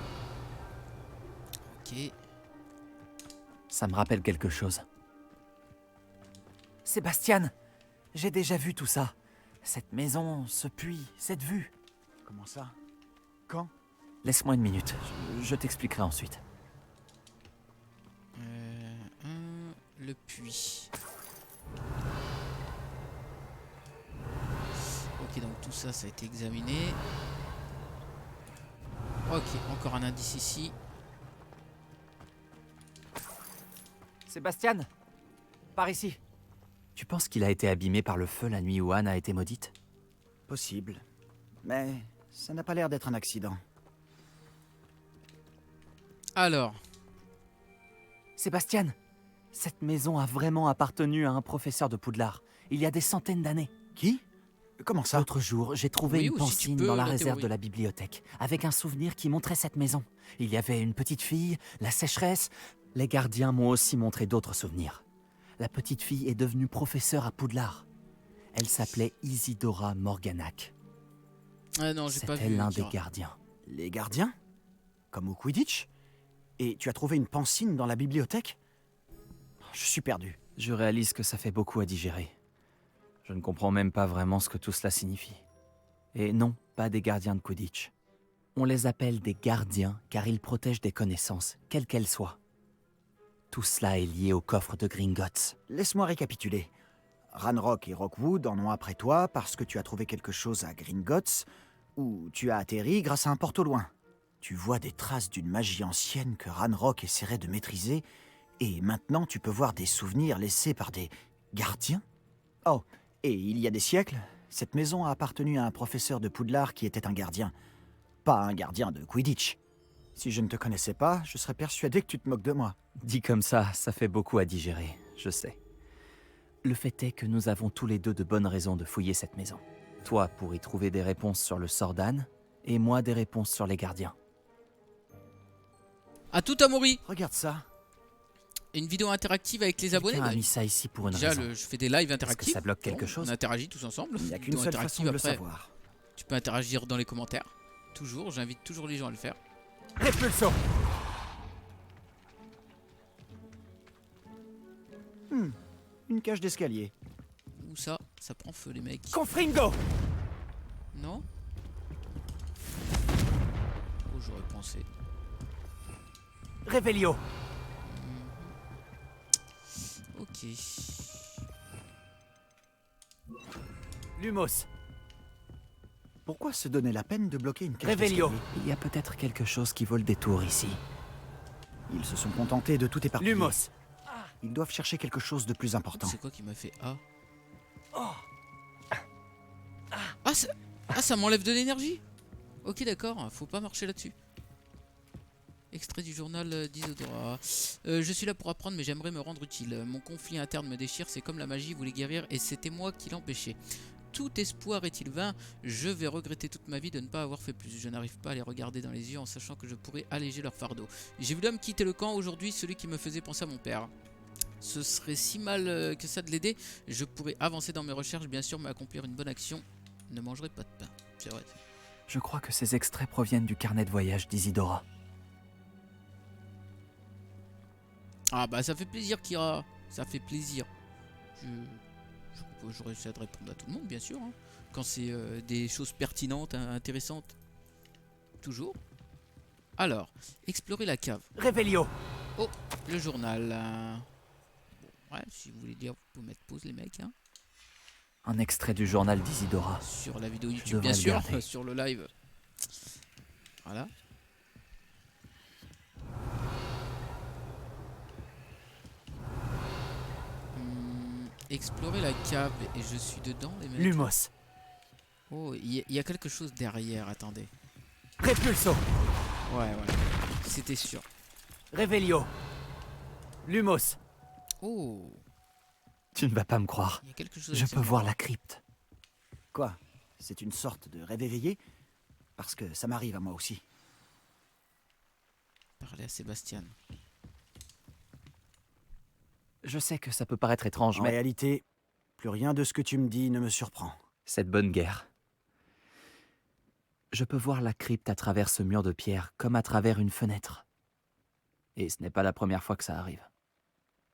Ok. Ça me rappelle quelque chose. Sébastien, j'ai déjà vu tout ça. Cette maison, ce puits, cette vue. Comment ça? Quand? Laisse-moi une minute, je t'expliquerai ensuite. Le puits. Ok, donc tout ça, ça a été examiné. Ok, encore un indice ici. Sébastien, par ici. Tu penses qu'il a été abîmé par le feu la nuit où Anne a été maudite? Possible. Mais ça n'a pas l'air d'être un accident. Alors, Sébastien, cette maison a vraiment appartenu à un professeur de Poudlard, il y a des centaines d'années. Qui? Comment ça? L'autre jour, j'ai trouvé Oui, une aussi, tu pancine peux, dans la la réserve théorie. de la bibliothèque, avec un souvenir qui montrait cette maison. Il y avait une petite fille, la sécheresse. Les gardiens m'ont aussi montré d'autres souvenirs. La petite fille est devenue professeure à Poudlard. Elle s'appelait Isidora Morganac. ah non, j'ai pas C'était vu. l'un des Kira. gardiens. Les gardiens? Comme au Quidditch? Et tu as trouvé une pancine dans la bibliothèque? Je suis perdu. Je réalise que ça fait beaucoup à digérer. Je ne comprends même pas vraiment ce que tout cela signifie. Et non, pas des gardiens de Quidditch. On les appelle des gardiens car ils protègent des connaissances, quelles qu'elles soient. Tout cela est lié au coffre de Gringotts. Laisse-moi récapituler. Ranrock et Rockwood en ont après toi parce que tu as trouvé quelque chose à Gringotts, ou tu as atterri grâce à un porte au loin. Tu vois des traces d'une magie ancienne que Ranrock essaierait de maîtriser, et maintenant tu peux voir des souvenirs laissés par des gardiens? Oh, et il y a des siècles, cette maison a appartenu à un professeur de Poudlard qui était un gardien. Pas un gardien de Quidditch. Si je ne te connaissais pas, je serais persuadé que tu te moques de moi. Dit comme ça fait beaucoup à digérer, je sais. Le fait est que nous avons tous les deux de bonnes raisons de fouiller cette maison. Toi pour y trouver des réponses sur le sort d'Anne, et moi des réponses sur les gardiens. À tout Amaury. Regarde ça. Une vidéo interactive avec les abonnés. Quelqu'un a Bah, mis ça ici pour une déjà, raison. je fais des lives Est-ce que interactifs. ça bloque quelque Bon, chose? On interagit tous ensemble. Il n'y a qu'une Vidéo seule interactive, façon de le après, savoir. tu peux interagir dans les commentaires. Toujours, j'invite toujours les gens à le faire. Répulso! Une cage d'escalier. Où ça? Ça prend feu les mecs. Confringo! Non? Oh, j'aurais pensé. Revelio! Ok. Lumos. Pourquoi se donner la peine de bloquer une cage Revelio. d'escalier? Il y a peut-être quelque chose qui vaut le détour ici. Ils se sont contentés de tout éparpiller. Lumos. Ils doivent chercher quelque chose de plus important. C'est quoi qui m'a fait A? Ça m'enlève de l'énergie? Ok, d'accord, faut pas marcher là-dessus. Extrait du journal d'Isidora. Je suis là pour apprendre, mais j'aimerais me rendre utile. Mon conflit interne me déchire, c'est comme la magie voulait guérir, et c'était moi qui l'empêchais. Tout espoir est-il vain? Je vais regretter toute ma vie de ne pas avoir fait plus. Je n'arrive pas à les regarder dans les yeux en sachant que je pourrais alléger leur fardeau. J'ai vu l'homme quitter le camp aujourd'hui, celui qui me faisait penser à mon père. Ce serait si mal que ça de l'aider. Je pourrais avancer dans mes recherches, bien sûr, mais accomplir une bonne action. Ne mangerai pas de pain. C'est vrai. Je crois que ces extraits proviennent du carnet de voyage d'Isidora. Ah bah ça fait plaisir Kira. Ça fait plaisir. J'aurais essayé de répondre à tout le monde bien sûr. Hein. Quand c'est des choses pertinentes, intéressantes. Toujours. Alors, explorer la cave. Revelio. Oh, le journal. Bon, ouais, si vous voulez dire, vous pouvez mettre pause les mecs. Hein. Un extrait du journal d'Isidora. Sur la vidéo YouTube, devrais bien le sûr, garder. sur le live. Voilà. Explorer la cave et je suis dedans, les mecs. Lumos. Oh, il y a quelque chose derrière, attendez. Repulso. Ouais. C'était sûr. Revelio. Lumos. Oh, Tu ne vas pas me croire. il y a quelque chose. Je avec peux ce voir mur. la crypte. Quoi? C'est une sorte de rêve éveillé? Parce que ça m'arrive à moi aussi. Parler à Sébastien. Je sais que ça peut paraître étrange, En mais réalité, plus rien de ce que tu me dis ne me surprend. cette bonne guerre. Je peux voir la crypte à travers ce mur de pierre, comme à travers une fenêtre. Et ce n'est pas la première fois que ça arrive.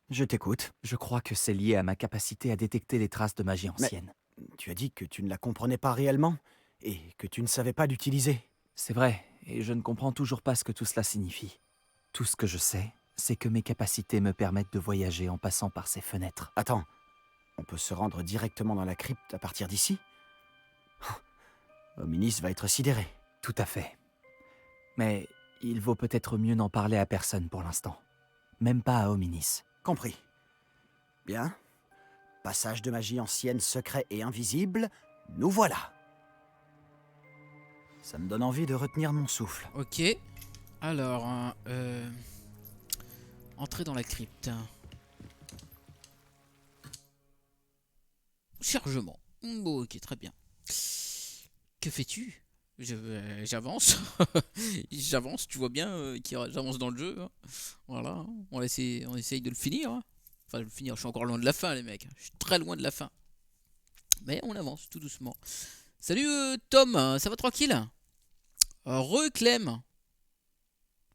Je t'écoute. Je crois que c'est lié à ma capacité à détecter les traces de magie ancienne. Tu as dit que tu ne la comprenais pas réellement et que tu ne savais pas l'utiliser. C'est vrai, et je ne comprends toujours pas ce que tout cela signifie. Tout ce que je sais, c'est que mes capacités me permettent de voyager en passant par ces fenêtres. Attends, on peut se rendre directement dans la crypte à partir d'ici? Hominis va être sidéré. Tout à fait. Mais il vaut peut-être mieux n'en parler à personne pour l'instant. Même pas à Hominis. Compris. Bien. Passage de magie ancienne secret et invisible, nous voilà. Ça me donne envie de retenir mon souffle. Ok. Alors, entrer dans la crypte. Chargement. Bon, ok, très bien. Que fais-tu? J'avance. J'avance, tu vois bien j'avance dans le jeu. Hein. Voilà, hein. On essaye de le finir. Hein. Enfin, de le finir, je suis encore loin de la fin, les mecs. Je suis très loin de la fin. Mais on avance tout doucement. Salut Tom, ça va tranquille? Clem.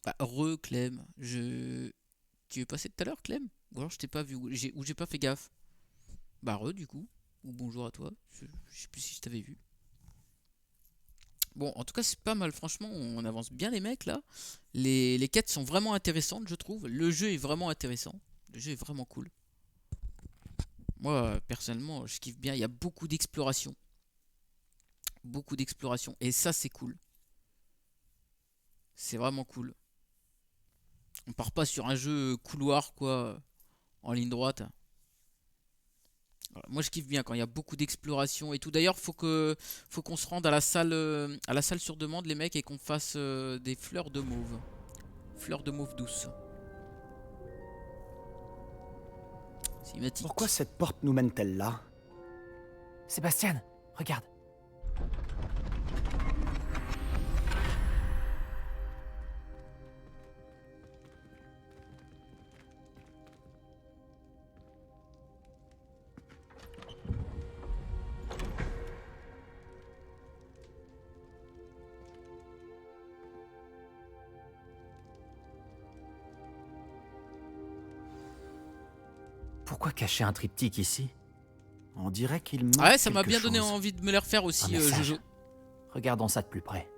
Bah, Clem. Tu es passé tout à l'heure, Clem? Ou alors je t'ai pas vu, ou j'ai pas fait gaffe. Bah, du coup. Ou bonjour à toi. Je sais plus si je t'avais vu. Bon, en tout cas, c'est pas mal. Franchement, on avance bien, les mecs, là. Les quêtes sont vraiment intéressantes, je trouve. Le jeu est vraiment intéressant. Le jeu est vraiment cool. Moi, personnellement, je kiffe bien. Il y a beaucoup d'exploration. Beaucoup d'exploration. Et ça, c'est cool. C'est vraiment cool. On part pas sur un jeu couloir, quoi, en ligne droite. Voilà. Moi, je kiffe bien quand il y a beaucoup d'exploration et tout. D'ailleurs, faut qu'on se rende à la salle sur demande, les mecs, et qu'on fasse des fleurs de mauve. Fleurs de mauve douce. Cinématique. Pourquoi cette porte nous mène-t-elle là? Sébastien, regarde. Pourquoi cacher un triptyque ici? On dirait qu'il manque Ouais, ça m'a quelque bien donné chose. envie de me les refaire Un aussi, message. Jojo. Regardons ça de plus près.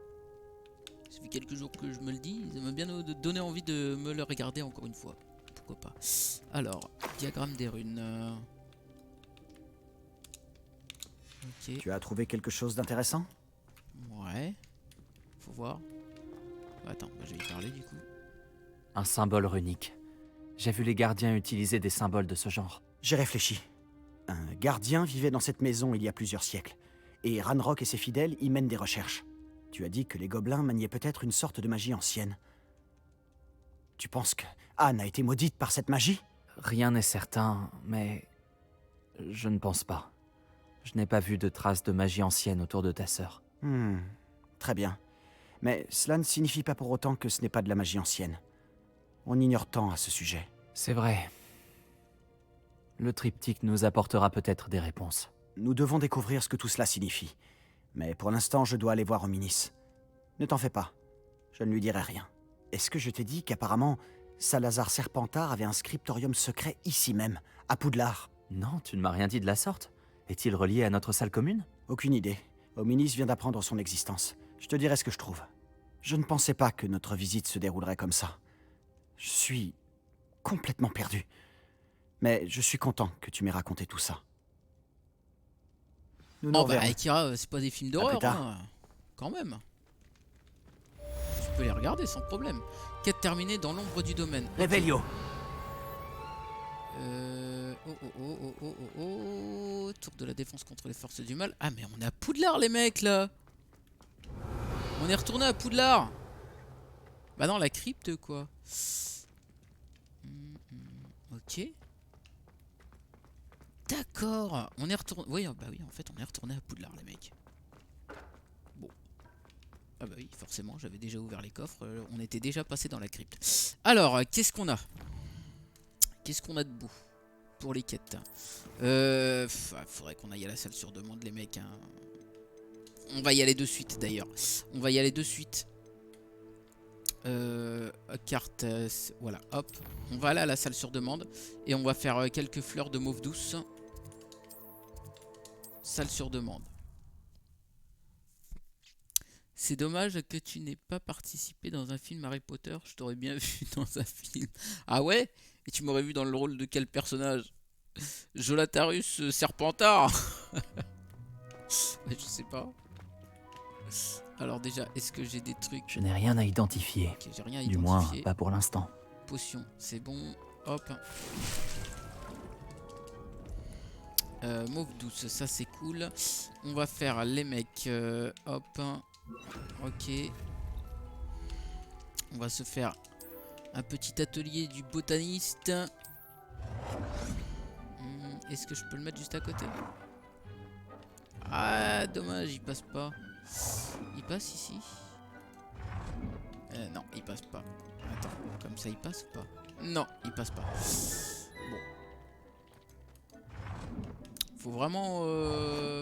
Ça fait quelques jours que je me le dis. Ça m'a bien donné envie de me le regarder encore une fois. Pourquoi pas. Alors, diagramme des runes. Ok. Tu as trouvé quelque chose d'intéressant? Ouais. Faut voir. Attends, bah, je vais y parler du coup. Un symbole runique. J'ai vu les gardiens utiliser des symboles de ce genre. J'ai réfléchi. Un gardien vivait dans cette maison il y a plusieurs siècles, et Ranrock et ses fidèles y mènent des recherches. Tu as dit que les gobelins maniaient peut-être une sorte de magie ancienne. Tu penses que Anne a été maudite par cette magie? Rien n'est certain, mais je ne pense pas. Je n'ai pas vu de traces de magie ancienne autour de ta sœur. Très bien. Mais cela ne signifie pas pour autant que ce n'est pas de la magie ancienne. On ignore tant à ce sujet. C'est vrai. Le triptyque nous apportera peut-être des réponses. Nous devons découvrir ce que tout cela signifie. Mais pour l'instant, je dois aller voir Hominis. Ne t'en fais pas. Je ne lui dirai rien. Est-ce que je t'ai dit qu'apparemment, Salazar Serpentard avait un scriptorium secret ici même, à Poudlard? Non, tu ne m'as rien dit de la sorte. Est-il relié à notre salle commune? Aucune idée. Hominis vient d'apprendre son existence. Je te dirai ce que je trouve. Je ne pensais pas que notre visite se déroulerait comme ça. Je suis complètement perdu. Mais je suis content que tu m'aies raconté tout ça. Nous nous Oh bah reverrons. Akira, c'est pas des films d'horreur, plus tard. hein. Quand même. Tu peux les regarder sans problème. Quête terminée dans l'ombre du domaine. Revelio. Tour de la défense contre les forces du mal. Ah mais on est à Poudlard les mecs là. On est retourné à Poudlard. Bah non, la crypte quoi. Ok. D'accord. On est retourné. Oui, bah oui, en fait on est retourné à Poudlard les mecs. Bon. Ah bah oui, forcément, j'avais déjà ouvert les coffres. On était déjà passé dans la crypte. Alors, qu'est-ce qu'on a? Qu'est-ce qu'on a de beau pour les quêtes? Faudrait qu'on aille à la salle sur demande les mecs. Hein. On va y aller de suite d'ailleurs. On va y aller de suite. Carte, voilà, hop. On va aller à la salle sur demande. Et on va faire quelques fleurs de mauve douce. Salle sur demande. C'est dommage que tu n'aies pas participé dans un film Harry Potter. Je t'aurais bien vu dans un film. Ah ouais? Et tu m'aurais vu dans le rôle de quel personnage? Jolatarus Serpentard. Je sais pas. Alors déjà, est-ce que j'ai des trucs? Je n'ai rien à identifier. Ok, j'ai rien à Du moins, identifier. pas pour l'instant. Potion, c'est bon. Hop. Mauve douce, ça c'est cool. On va faire les mecs. Hop. Ok. On va se faire un petit atelier du botaniste. Est-ce que je peux le mettre juste à côté? Ah, dommage, il passe pas. Il passe ici? Non, il passe pas. Attends, comme ça il passe ou pas? Non, il passe pas. Bon. Faut vraiment...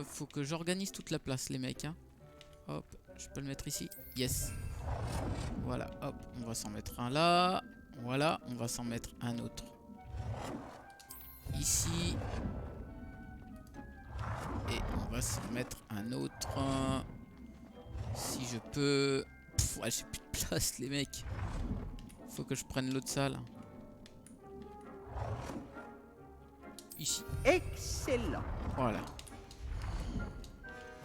faut que j'organise toute la place, les mecs. Hein. Hop, je peux le mettre ici? Yes. Voilà, hop, on va s'en mettre un là. Voilà, on va s'en mettre un autre. Ici. Et on va s'en mettre un autre. Si je peux... Pff, ouais, j'ai plus de place, les mecs. Faut que je prenne l'autre salle. Ici. Excellent. Voilà.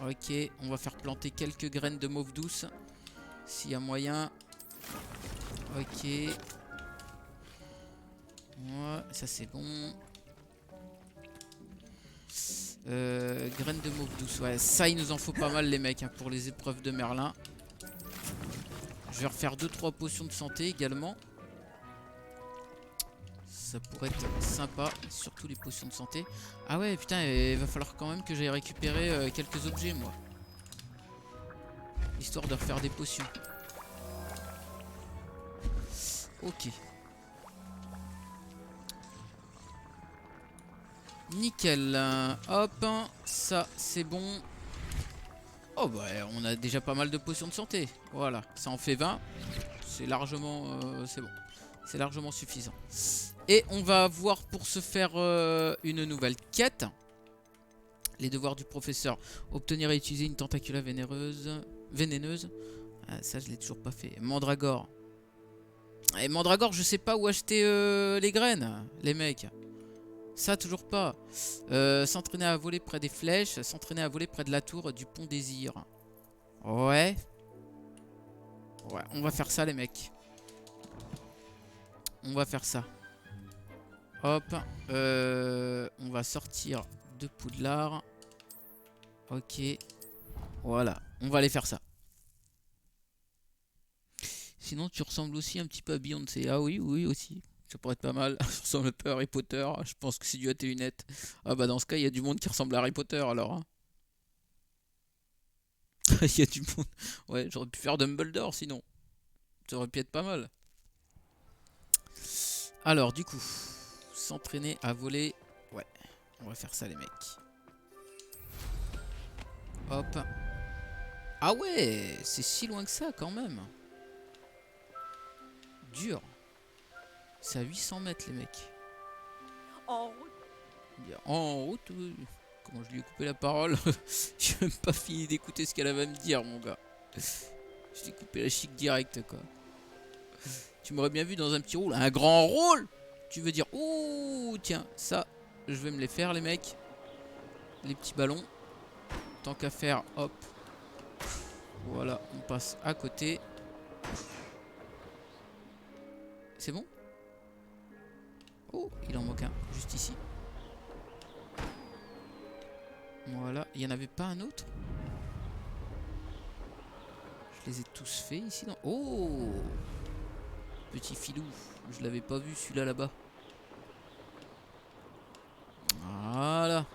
Ok, on va faire planter quelques graines de mauve douce. S'il y a moyen. Ok. Ouais, ça c'est bon. Graines de mauve douce. Ouais, ça il nous en faut pas mal les mecs hein, pour les épreuves de Merlin. Je vais refaire 2-3 potions de santé également. Ça pourrait être sympa, surtout les potions de santé. Ah ouais, putain, il va falloir quand même que j'aille récupérer quelques objets, moi. Histoire de refaire des potions. Ok. Nickel. Hop, ça, c'est bon. Oh bah, on a déjà pas mal de potions de santé. Voilà, ça en fait 20. C'est largement... c'est bon. C'est largement suffisant. Et on va voir pour se faire une nouvelle quête. Les devoirs du professeur. Obtenir et utiliser une tentacula vénéneuse. Ah, ça, je l'ai toujours pas fait. Mandragore. Et Mandragore, je sais pas où acheter les graines, les mecs. Ça, toujours pas. S'entraîner à voler près des flèches. S'entraîner à voler près de la tour du pont Désir. Ouais. Ouais, on va faire ça, les mecs. On va faire ça. Hop. On va sortir de Poudlard. Ok. Voilà. On va aller faire ça. Sinon, tu ressembles aussi un petit peu à Beyoncé. Ah oui, oui, aussi. Ça pourrait être pas mal. Ça ressemble un peu à Harry Potter. Je pense que c'est dû à tes lunettes. Ah bah dans ce cas, il y a du monde qui ressemble à Harry Potter alors. Hein. Il y a du monde. Ouais, j'aurais pu faire Dumbledore sinon. Ça aurait pu être pas mal. Alors, du coup, s'entraîner à voler. Ouais, on va faire ça, les mecs. Hop. Ah ouais, c'est si loin que ça quand même. Dur. C'est à 800 mètres, les mecs. En En route, oui. Comment je lui ai coupé la parole? J'ai même pas fini d'écouter ce qu'elle avait à me dire, mon gars. Je t'ai coupé la chic direct, quoi. Tu m'aurais bien vu dans un petit rôle. Un grand rôle! Tu veux dire, ouh, tiens, ça, je vais me les faire, les mecs. Les petits ballons. tant qu'à faire, hop. Voilà, on passe à côté. C'est bon? Oh, il en manque un, juste ici. Voilà, il n'y en avait pas un autre? Je les ai tous faits ici, non? Oh! Petit filou, je l'avais pas vu celui-là là-bas. Voilà.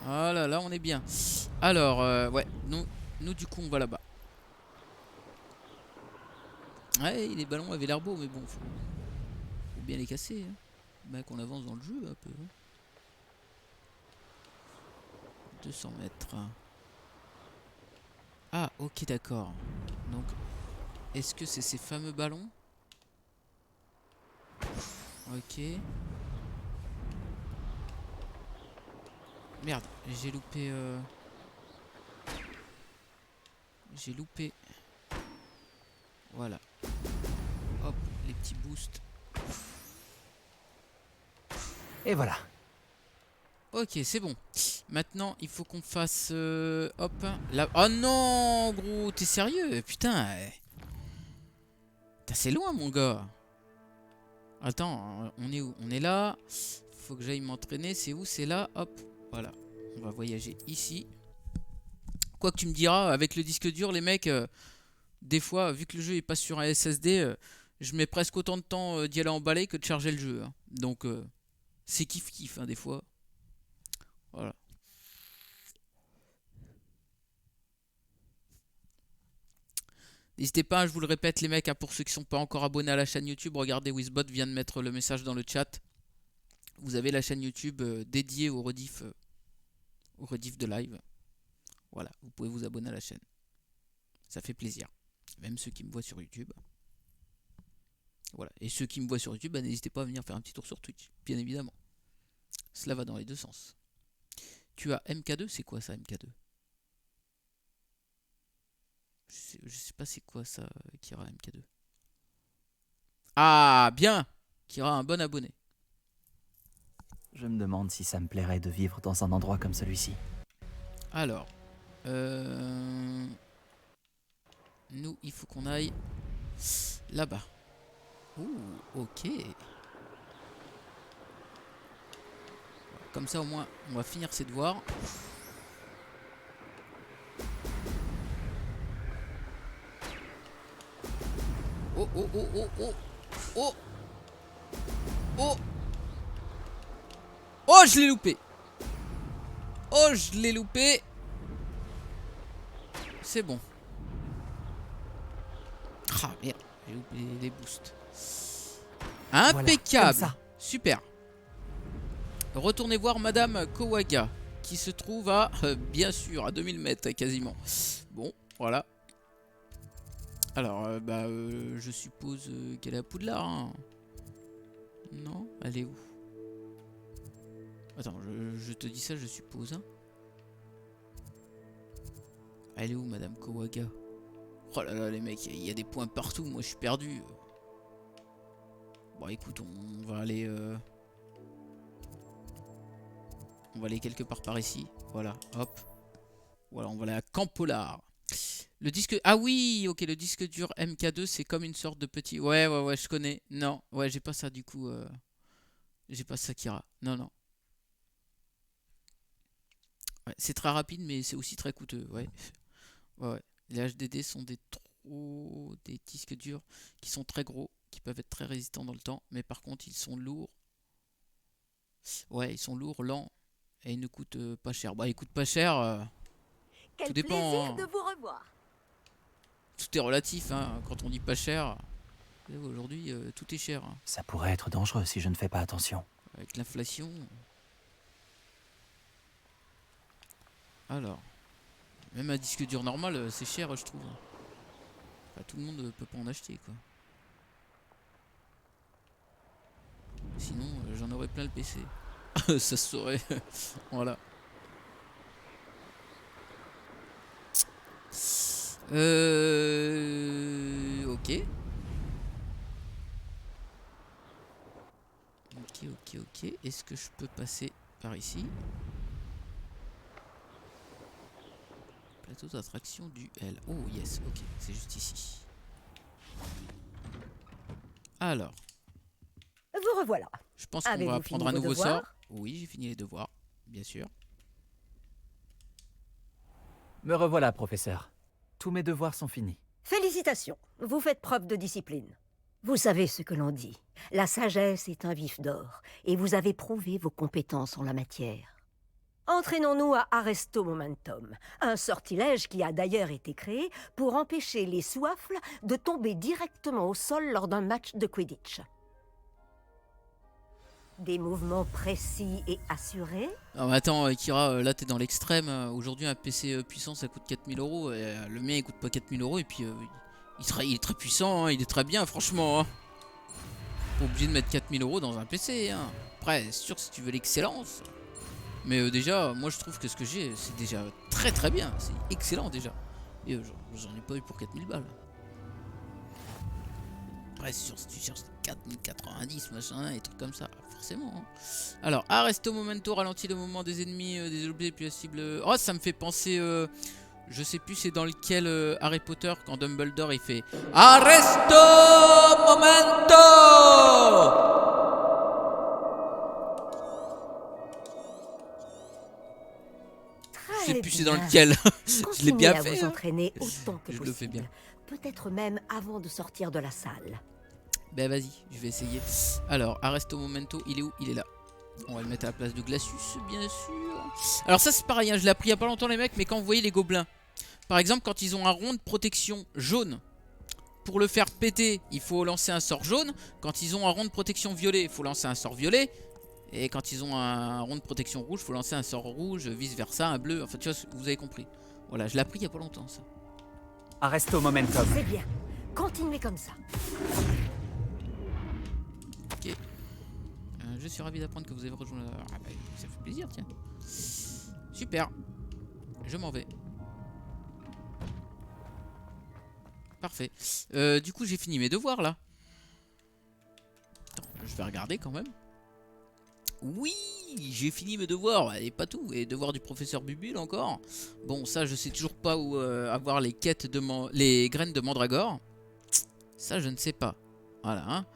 Voilà, là on est bien. Alors, ouais, nous du coup on va là-bas. Ouais, les ballons avaient l'air beaux, mais bon, faut bien les casser. Hein. Bah, qu'on avance dans le jeu un peu. Hein. 200 mètres. Ah, ok, d'accord. Donc, est-ce que c'est ces fameux ballons? Ok. Merde, j'ai loupé... J'ai loupé. Voilà. Hop, les petits boosts. Et voilà. Ok, c'est bon. Maintenant, il faut qu'on fasse... hop. Là. Oh non, gros, t'es sérieux? Putain. C'est loin, mon gars. Attends, on est où? On est là. Faut que j'aille m'entraîner. C'est où? C'est là. Hop. Voilà. On va voyager ici. Quoi que tu me diras, avec le disque dur, les mecs, des fois, vu que le jeu est pas sur un SSD, je mets presque autant de temps d'y aller emballer que de charger le jeu. Hein. Donc, c'est kiff-kiff, hein, des fois. Voilà. N'hésitez pas, je vous le répète les mecs, hein, pour ceux qui ne sont pas encore abonnés à la chaîne YouTube, regardez, Wizbot vient de mettre le message dans le chat. Vous avez la chaîne YouTube dédiée au rediff de live. Voilà, vous pouvez vous abonner à la chaîne. Ça fait plaisir. Même ceux qui me voient sur YouTube. Voilà. Et ceux qui me voient sur YouTube, bah, n'hésitez pas à venir faire un petit tour sur Twitch, bien évidemment. Cela va dans les deux sens. Tu as MK2, c'est quoi ça MK2? Je sais pas c'est quoi ça, Kira MK2. Ah, bien! Kira, un bon abonné. Je me demande si ça me plairait de vivre dans un endroit comme celui-ci. Alors, nous, il faut qu'on aille là-bas. Ouh, ok. Comme ça, au moins, on va finir ses devoirs. Oh, oh, oh, oh, oh. Oh. Oh. Oh, je l'ai loupé. Oh, je l'ai loupé. C'est bon. Ah, merde. J'ai loupé les boosts. Impeccable. Voilà, super. Retournez voir Madame Kowaga, qui se trouve à, bien sûr, à 2000 mètres quasiment. Bon, voilà. Alors, je suppose qu'elle est à Poudlard. Hein. Non, elle est où? Attends, je te dis ça, je suppose. Hein. Elle est où, Madame Kowaga? Oh là là, les mecs, il y a des points partout. Moi, je suis perdu. Bon, écoute, on va aller... On va aller quelque part par ici. Voilà, hop. Voilà, on va aller à Campolar. Le disque... Ah oui, ok, le disque dur MK2, c'est comme une sorte de petit... Ouais, je connais. Non, ouais, j'ai pas ça, du coup. J'ai pas ça, Kira. Non. Ouais, c'est très rapide, mais c'est aussi très coûteux, ouais. Ouais. Les HDD sont des disques durs qui sont très gros, qui peuvent être très résistants dans le temps, mais par contre, ils sont lourds. Ouais, ils sont lourds, lents, et ils ne coûtent pas cher. Bah, ils coûtent pas cher... Quel tout dépend, plaisir hein. de vous revoir. Tout est relatif, hein. Quand on dit pas cher, aujourd'hui tout est cher. Hein. Ça pourrait être dangereux si je ne fais pas attention. Avec l'inflation. Alors, même un disque dur normal, c'est cher, je trouve. Enfin, tout le monde peut pas en acheter, quoi. Sinon, j'en aurais plein le PC. Ça se saurait. Voilà. Ok. Ok. Est-ce que je peux passer par ici? château d'attraction du L. Oh yes, ok, c'est juste ici. Alors, Vous revoilà. je pense qu'on Avez-vous va prendre un fini vos nouveau devoirs? sort. Oui, j'ai fini les devoirs, bien sûr. Me revoilà, professeur. Tous mes devoirs sont finis. Félicitations, vous faites preuve de discipline. Vous savez ce que l'on dit. La sagesse est un vif d'or, et vous avez prouvé vos compétences en la matière. Entraînons-nous à Arresto Momentum, un sortilège qui a d'ailleurs été créé pour empêcher les souffles de tomber directement au sol lors d'un match de Quidditch. Des mouvements précis et assurés. Non mais attends Kira, là t'es dans l'extrême. Aujourd'hui un PC puissant ça coûte 4000 €. Le mien il coûte pas 4000 € et puis il est très puissant, hein, il est très bien franchement. Hein. Pas obligé de mettre 4000 € dans un PC. Hein. Après c'est sûr si tu veux l'excellence. Mais déjà moi je trouve que ce que j'ai c'est déjà très très bien. C'est excellent déjà. Et j'en ai pas eu pour 4000 balles. Après c'est sûr si tu cherches 4090 machin et trucs comme ça. Forcément. Hein. Alors, Arresto Momento ralentit le mouvement des ennemis, des objets puis la cible. Oh, ça me fait penser. Je sais plus c'est dans lequel Harry Potter quand Dumbledore il fait Arresto Momento. Je sais plus c'est dans lequel. Je l'ai bien fait. Vous entraîner autant que je possible. le fais bien. Peut-être même avant de sortir de la salle. Ben vas-y, je vais essayer. Alors, Arresto Momento, il est où? Il est là. On va le mettre à la place de Glacius, bien sûr. Alors ça c'est pareil, hein, je l'ai appris il y a pas longtemps les mecs, mais quand vous voyez les gobelins, par exemple quand ils ont un rond de protection jaune, pour le faire péter, il faut lancer un sort jaune. Quand ils ont un rond de protection violet, il faut lancer un sort violet. Et quand ils ont un rond de protection rouge, il faut lancer un sort rouge, vice versa, un bleu. Enfin tu vois, vous avez compris. Voilà, je l'ai appris il y a pas longtemps ça. Arresto Momentum. C'est bien. Continuez comme ça. Ok. Je suis ravi d'apprendre que vous avez rejoint la... Ah bah, ça fait plaisir, tiens. Super. Je m'en vais. Parfait. Du coup, j'ai fini mes devoirs, là. Attends, je vais regarder quand même. Oui, j'ai fini mes devoirs. Et pas tout. Et devoirs du professeur Bubule encore. Bon, ça, je sais toujours pas où avoir les quêtes de... les graines de mandragore. Ça, je ne sais pas. Voilà, hein.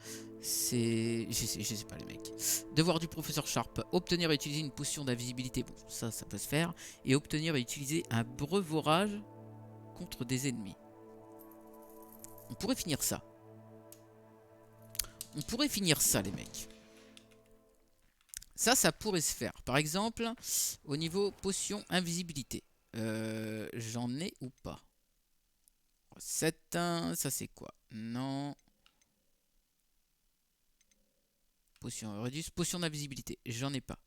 C'est... Je sais pas les mecs. Devoir du professeur Sharp. Obtenir et utiliser une potion d'invisibilité. Bon, ça peut se faire. Et obtenir et utiliser un brevorage contre des ennemis. On pourrait finir ça. On pourrait finir ça les mecs. Ça pourrait se faire. Par exemple, au niveau potion invisibilité. J'en ai ou pas? 7, ça c'est quoi? Non. Potion réduce, potion d'invisibilité, j'en ai pas.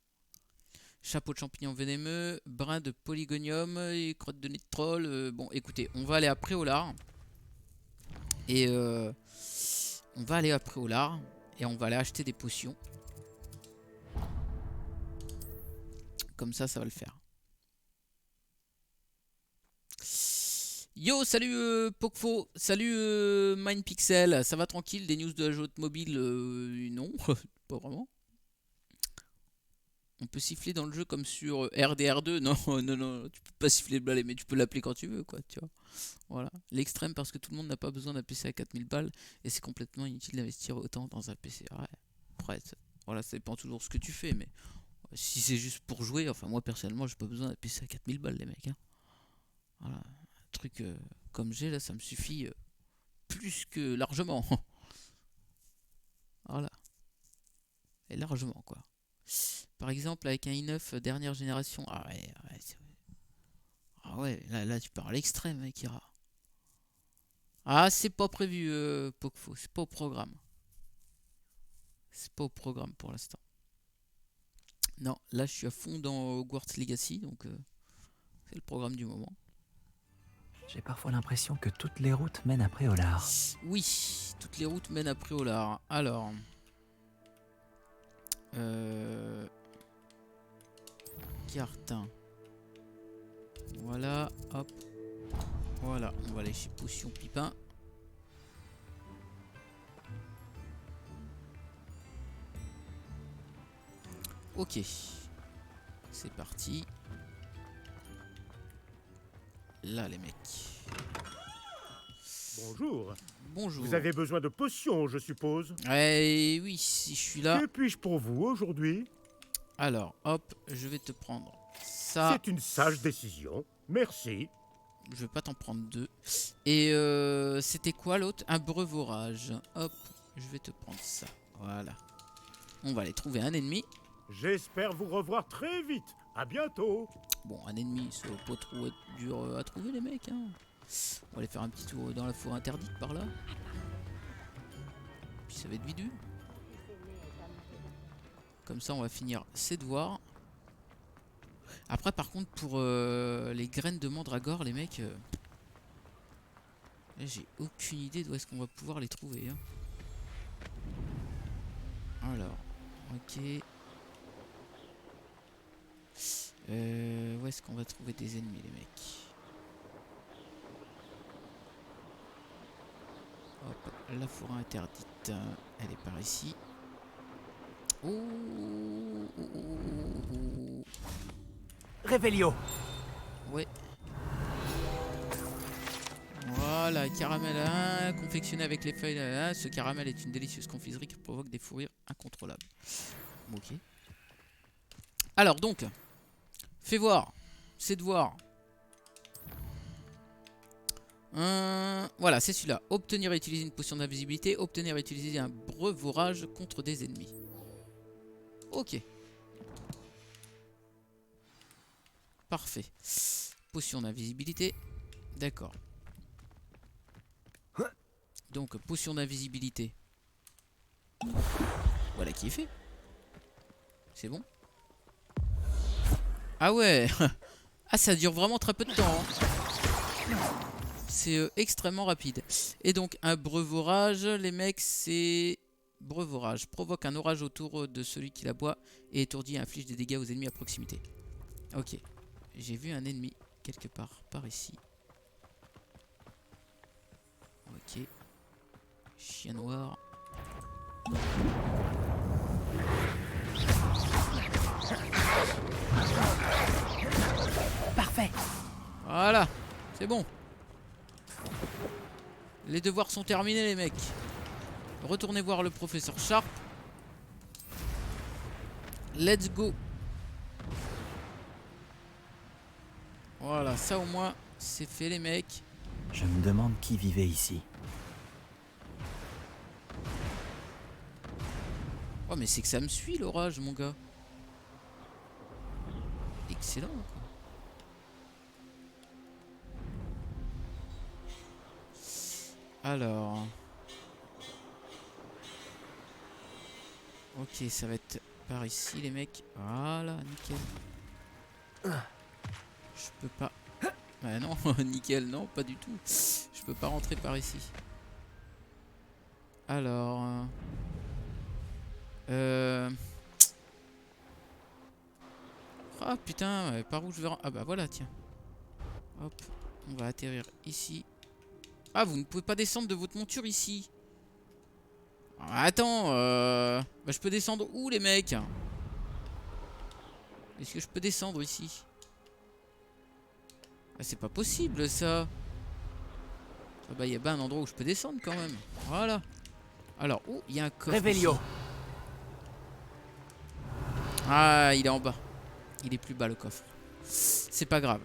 Chapeau de champignon vénémeux, brin de polygonium et crotte de nez de troll. Bon, écoutez, on va aller à Préolard. Et on va aller à Préolard et on va aller acheter des potions. Comme ça va le faire. Yo, salut Pokfo, salut Mindpixel, ça va tranquille, des news de la jeu mobile non, pas vraiment. On peut siffler dans le jeu comme sur RDR2, non, non, tu peux pas siffler le balai, mais tu peux l'appeler quand tu veux, quoi, tu vois. Voilà, l'extrême parce que tout le monde n'a pas besoin d'un PC à 4000 balles et c'est complètement inutile d'investir autant dans un PC. Ouais, après, voilà, ça dépend toujours de ce que tu fais, mais si c'est juste pour jouer, enfin moi personnellement, j'ai pas besoin d'un PC à 4000 balles, les mecs, hein. Voilà. Truc comme j'ai là, ça me suffit plus que largement. Voilà. Et largement quoi. Par exemple avec un i9 dernière génération. Ah ouais, là tu pars à l'extrême avec Kira. Ah c'est pas prévu Pokfo, c'est pas au programme. C'est pas au programme pour l'instant. Non, là je suis à fond dans Hogwarts Legacy, donc c'est le programme du moment. J'ai parfois l'impression que toutes les routes mènent à Préolard. Oui, toutes les routes mènent à Préolard. Alors... Cartin. Voilà, hop. Voilà, on va aller chez Potion Pipin. Ok. C'est parti. là, les mecs. Bonjour. Bonjour. Vous avez besoin de potions, je suppose. Eh oui, si je suis là. Que puis-je pour vous aujourd'hui? Alors, hop, je vais te prendre ça. C'est une sage décision. Merci. Je vais pas t'en prendre 2. Et c'était quoi l'autre? Un brevorage. Hop, je vais te prendre ça. Voilà. On va aller trouver un ennemi. J'espère vous revoir très vite. À bientôt. Bon, un ennemi, ça va pas trop être dur à trouver, les mecs. Hein. On va aller faire un petit tour dans la forêt interdite par là. Puis ça va être vidu. Comme ça, on va finir ses devoirs. Après, par contre, pour les graines de mandragore, les mecs, j'ai aucune idée d'où est-ce qu'on va pouvoir les trouver. Hein. Alors, ok. Où est-ce qu'on va trouver des ennemis, les mecs? Hop, la forêt interdite, elle est par ici. Oh, Révélio. Ouais. Voilà, caramel confectionné avec les feuilles. Ce caramel est une délicieuse confiserie qui provoque des fous rires incontrôlables. Ok. Alors donc, fais voir. C'est de voir. Voilà, c'est celui-là. Obtenir et utiliser une potion d'invisibilité. Obtenir et utiliser un brevorage contre des ennemis. Ok. Parfait. Potion d'invisibilité. D'accord. Donc, potion d'invisibilité. Voilà qui est fait. C'est bon. Ah ouais. Ah, ça dure vraiment très peu de temps. Hein. C'est extrêmement rapide. Et donc, un brevorage, les mecs, c'est... Brevorage. Provoque un orage autour de celui qui la boit et étourdit et inflige des dégâts aux ennemis à proximité. Ok. J'ai vu un ennemi quelque part par ici. Ok. Chien noir. Parfait. Voilà. C'est bon. Les devoirs sont terminés, les mecs. Retournez voir le professeur Sharp. Let's go. Voilà, ça au moins, c'est fait, les mecs. Je me demande qui vivait ici. Oh, mais c'est que ça me suit, l'orage, mon gars. Excellent, quoi. Alors... Ok, ça va être par ici, les mecs. Voilà, nickel. Je peux pas... Bah non, nickel, non, pas du tout. Je peux pas rentrer par ici. Alors... Ah putain, par où je vais... Ah bah voilà, tiens. Hop, on va atterrir ici. Ah, vous ne pouvez pas descendre de votre monture ici. Attends, bah, je peux descendre où, les mecs? Est-ce que je peux descendre ici? Ah, c'est pas possible, ça. Ah bah, il y a bien un endroit où je peux descendre, quand même. Voilà. Alors, oh, il y a un coffre. Révélio. Ici. Ah, il est en bas. Il est plus bas, le coffre. C'est pas grave.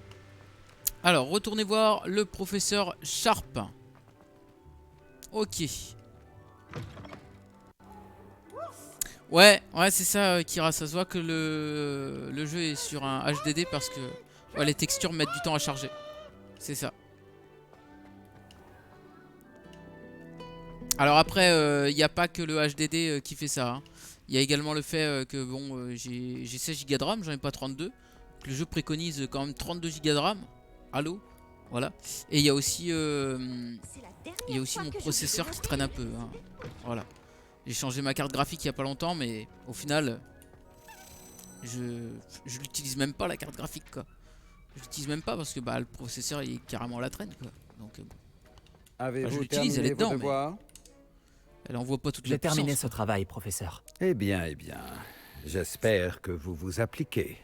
Alors, retournez voir le professeur Sharp. Ok. Ouais, c'est ça, Kira. Ça se voit que le jeu est sur un HDD parce que ouais, les textures mettent du temps à charger. C'est ça. Alors après, il n'y a pas que le HDD qui fait ça. Il y a également le fait que bon, j'ai 16 Go de RAM, j'en ai pas 32. Le jeu préconise quand même 32 Go de RAM. Allô? Voilà. Et il y a aussi, mon processeur qui traîne un peu. Hein. Voilà. J'ai changé ma carte graphique il y a pas longtemps, mais au final, je l'utilise même pas, la carte graphique, quoi. Je l'utilise même pas parce que bah, le processeur il est carrément à la traîne, quoi. Donc bon. Avez-vous je l'utilise, elle est terminé vos dedans, devoirs? Elle envoie pas toute la J'ai terminé puissance, ce travail, professeur. Eh bien, j'espère que vous vous appliquez.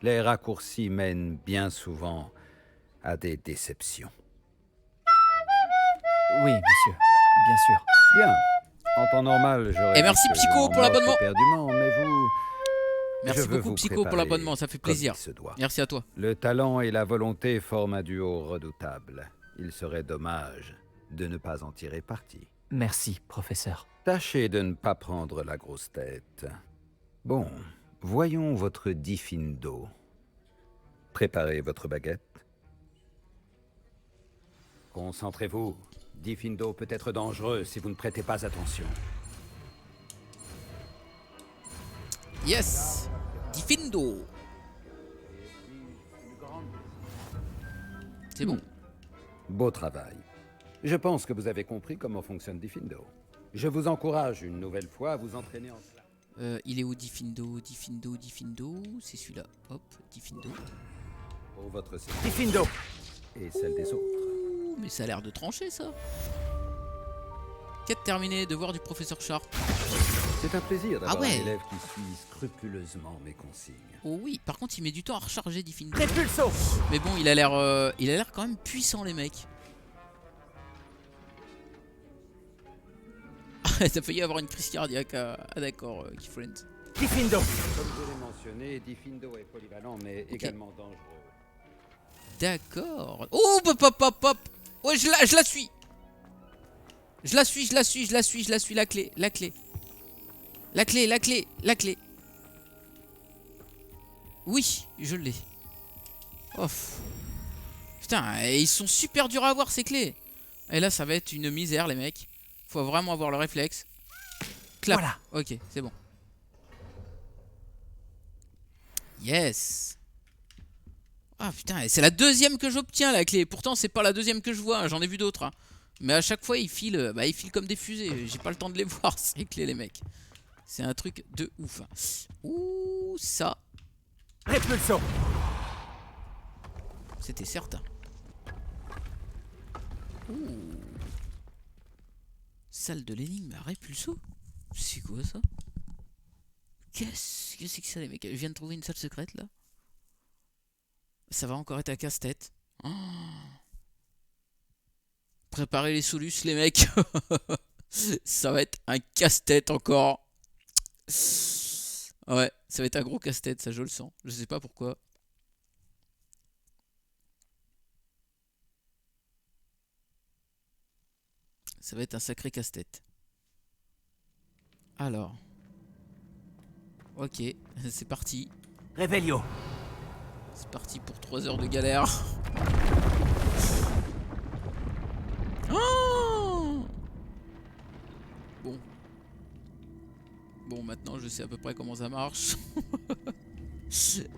Les raccourcis mènent bien souvent à des déceptions. Oui, monsieur, bien sûr. Bien. En temps normal, j'aurais... Et merci, dit que Psycho, en pour l'abonnement. mort éperdument, mais vous... Merci Je veux beaucoup, vous Psycho, pour préparer l'abonnement, ça fait comme plaisir. il se doit. Merci à toi. Le talent et la volonté forment un duo redoutable. Il serait dommage de ne pas en tirer parti. Merci, professeur. Tâchez de ne pas prendre la grosse tête. Bon, voyons votre Diffindo. Préparez votre baguette. Concentrez-vous. Diffindo peut être dangereux si vous ne prêtez pas attention. Yes, Diffindo. C'est bon. Beau travail. Je pense que vous avez compris comment fonctionne Diffindo. Je vous encourage une nouvelle fois à vous entraîner en cela. Il est où Diffindo? Diffindo. C'est celui-là. Hop, Diffindo. Pour votre Diffindo. et celle des autres. Ouh, mais ça a l'air de trancher ça. Quête terminée, devoir du professeur Sharp. C'est un plaisir d'avoir Ah ouais. un élève qui suit scrupuleusement mes consignes. Oh oui, par contre il met du temps à recharger Diffindo. Répulso. Mais bon, il a l'air quand même puissant les mecs. T'as failli avoir une crise cardiaque. Ah d'accord, Keyfriend. Diffindo. Comme je l'ai mentionné, Diffindo est polyvalent mais également dangereux. D'accord. Oh, hop. Ouais, je la suis. Je la suis, la clé. Oui, je l'ai. Ouf. Putain, ils sont super durs à avoir ces clés. Et là, ça va être une misère, les mecs. Faut vraiment avoir le réflexe. Clap. Voilà. Ok, c'est bon. Yes. Ah putain, c'est la deuxième que j'obtiens la clé. Pourtant, c'est pas la deuxième que je vois. Hein. J'en ai vu d'autres. Hein. Mais à chaque fois, ils filent comme des fusées. J'ai pas le temps de les voir, ces clés, les mecs. C'est un truc de ouf. Ouh, ça. Répulso. C'était certain. Ouh. Salle de l'énigme à Répulso. C'est quoi ça? Qu'est-ce que c'est que ça, les mecs? Je viens de trouver une salle secrète là. Ça va encore être un casse-tête. Oh. Préparez les solus, les mecs. Ça va être un casse-tête encore. Ouais, ça va être un gros casse-tête, ça je le sens. Je sais pas pourquoi. Ça va être un sacré casse-tête. Alors. Ok, c'est parti. Revelio. C'est parti pour 3 heures de galère. Oh bon. Bon, maintenant je sais à peu près comment ça marche.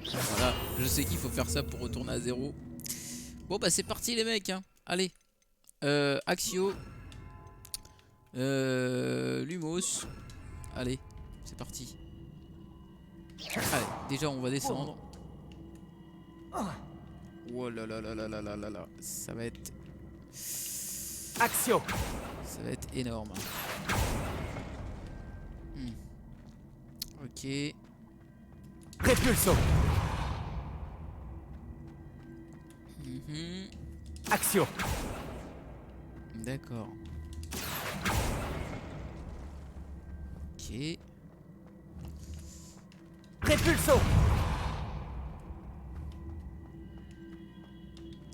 Voilà, je sais qu'il faut faire ça pour retourner à 0. Bon bah c'est parti les mecs. Hein. Allez. Axio. Lumos. Allez, c'est parti. Allez, déjà on va descendre. Oh là là là là là là là là. Ça va être... Axio. Ça va être énorme. Ok. Répulso. Axio. D'accord. Ok. Répulso.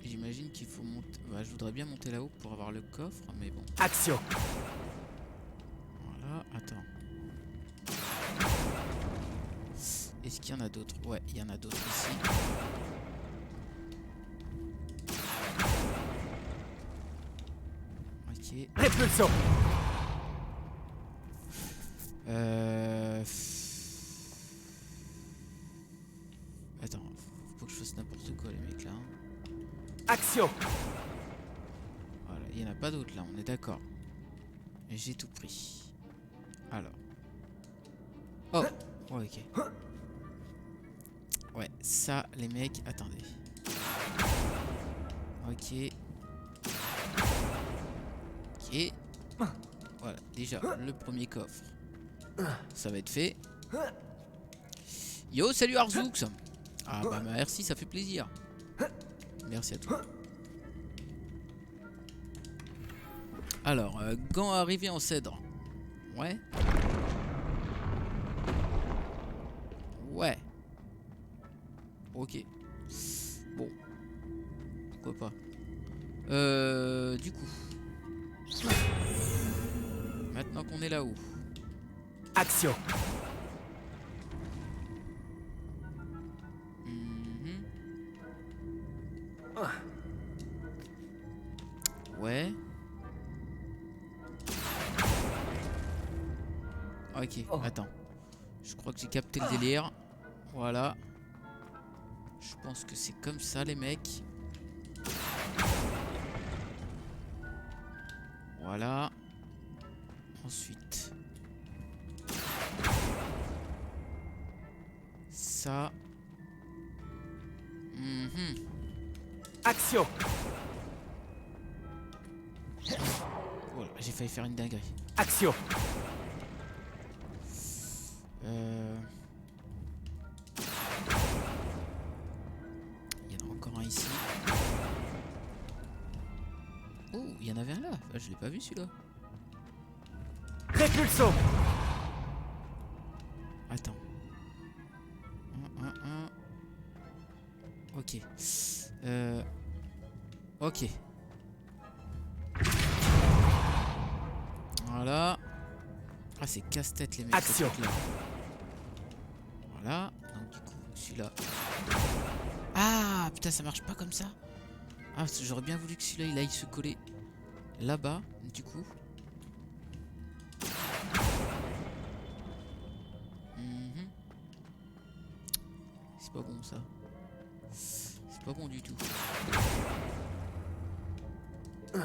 J'imagine qu'il faut monter... Bah, je voudrais bien monter là-haut pour avoir le coffre, mais bon. Axio. Voilà, attends. Est-ce qu'il y en a d'autres? Ouais, il y en a d'autres ici. Ok. Répulso. Attends, faut que je fasse n'importe quoi les mecs là. Axio. Voilà, il n'y en a pas d'autres là, on est d'accord. Et j'ai tout pris. Alors. Oh, ouais, ok. Ouais, ça les mecs, attendez. Ok. Ok. Voilà, déjà le premier coffre. Ça va être fait. Yo, salut Arzoux. Ah bah merci, ça fait plaisir. Merci à toi. Alors, gants arrivés en cèdre. Ouais. Ouais. Ok. Bon. Pourquoi pas. Du coup. Maintenant qu'on est là-haut. Action. Ouais. Ok, attends. Je crois que j'ai capté le délire. Voilà. Je pense que c'est comme ça les mecs. Voilà. Ensuite. Ça. Action. Voilà, j'ai failli faire une dinguerie. Action. Il y en a encore un ici. Oh, il y en avait un là. Ah, je l'ai pas vu celui-là. Répulsons. Attends. Ok. Ok. Voilà. Ah, c'est casse-tête les mecs. Action. Là. Voilà. Donc du coup, celui-là. Ah, putain, ça marche pas comme ça. Ah, j'aurais bien voulu que celui-là, il aille se coller là-bas, du coup. C'est pas bon ça. C'est pas bon du tout. Il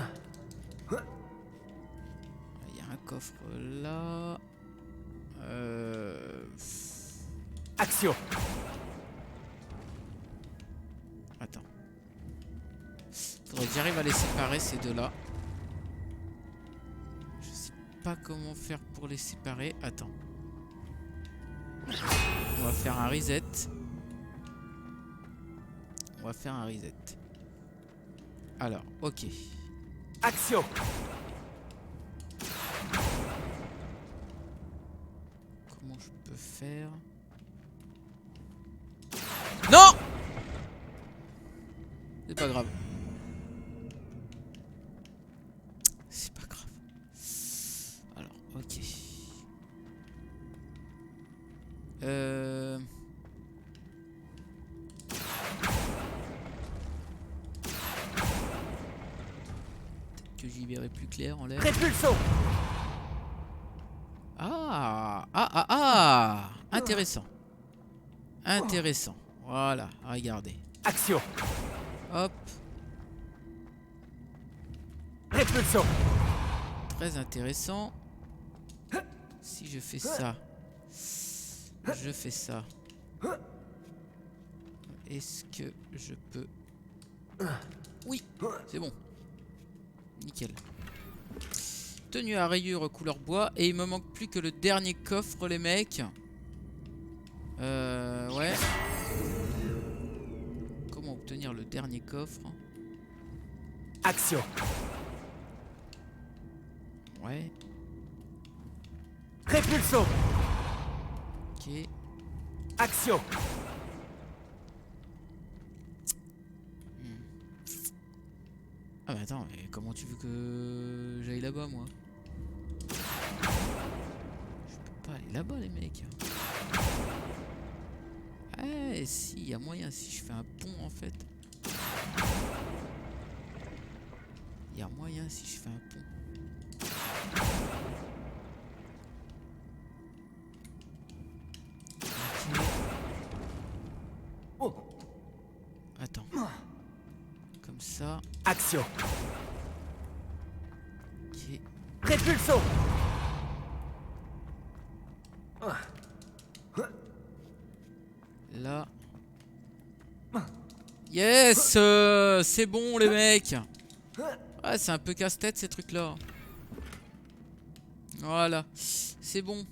y a un coffre là. Action. Attends. Faudrait que j'arrive à les séparer ces deux-là. Je sais pas comment faire pour les séparer. Attends. On va faire un reset. On va faire un reset. Alors, ok. Action. Comment je peux faire? Non! C'est pas grave. C'est pas grave. Alors, ok. Peut-être que j'y verrai plus clair en l'air. Répulsons. Intéressant. Intéressant. Voilà, regardez. Action. Hop. Répulsons. Très intéressant. Si je fais ça. Je fais ça. Est-ce que je peux... Oui, c'est bon. Nickel. Tenue à rayures couleur bois. Et il me manque plus que le dernier coffre, les mecs. Ouais. Comment obtenir le dernier coffre? Action. Ouais. Répulsons. Ok. Action. Ah bah attends, mais comment tu veux que j'aille là-bas, moi? Je peux pas aller là-bas, les mecs. Eh, si, il y a moyen, si je fais un pont, en fait. Il y a moyen si je fais un pont. Oh. Attends. Comme ça. Action. Ok. Répulsons. Là. Yes, c'est bon les mecs. Ah, c'est un peu casse-tête ces trucs là. Voilà, c'est bon.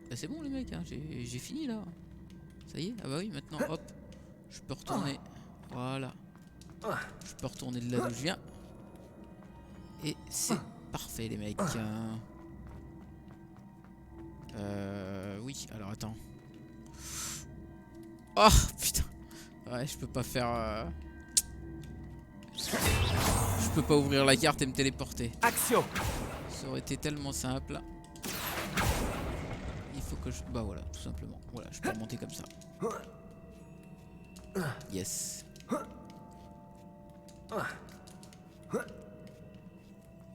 Bah, c'est bon les mecs, hein. J'ai fini là. Ça y est, ah bah oui, maintenant hop, je peux retourner. Voilà. Je peux retourner de là d'où je viens. Et c'est parfait les mecs. Oui, alors attends. Oh putain. Ouais, je peux pas faire... Je peux pas ouvrir la carte et me téléporter. Action! Ça aurait été tellement simple. Il faut que je... Bah voilà, tout simplement. Voilà, je peux remonter comme ça. Yes.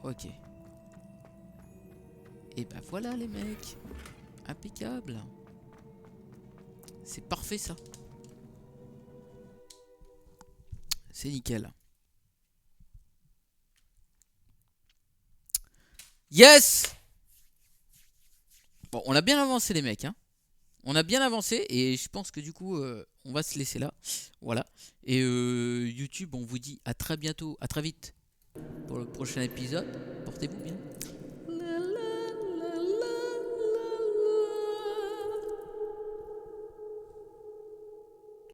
Ok. Et bah voilà les mecs. Impeccable. C'est parfait ça. C'est nickel. Yes! Bon, on a bien avancé les mecs, hein. On a bien avancé et je pense que du coup, on va se laisser là. Voilà. Et YouTube, on vous dit à très bientôt, à très vite pour le prochain épisode. Portez-vous bien.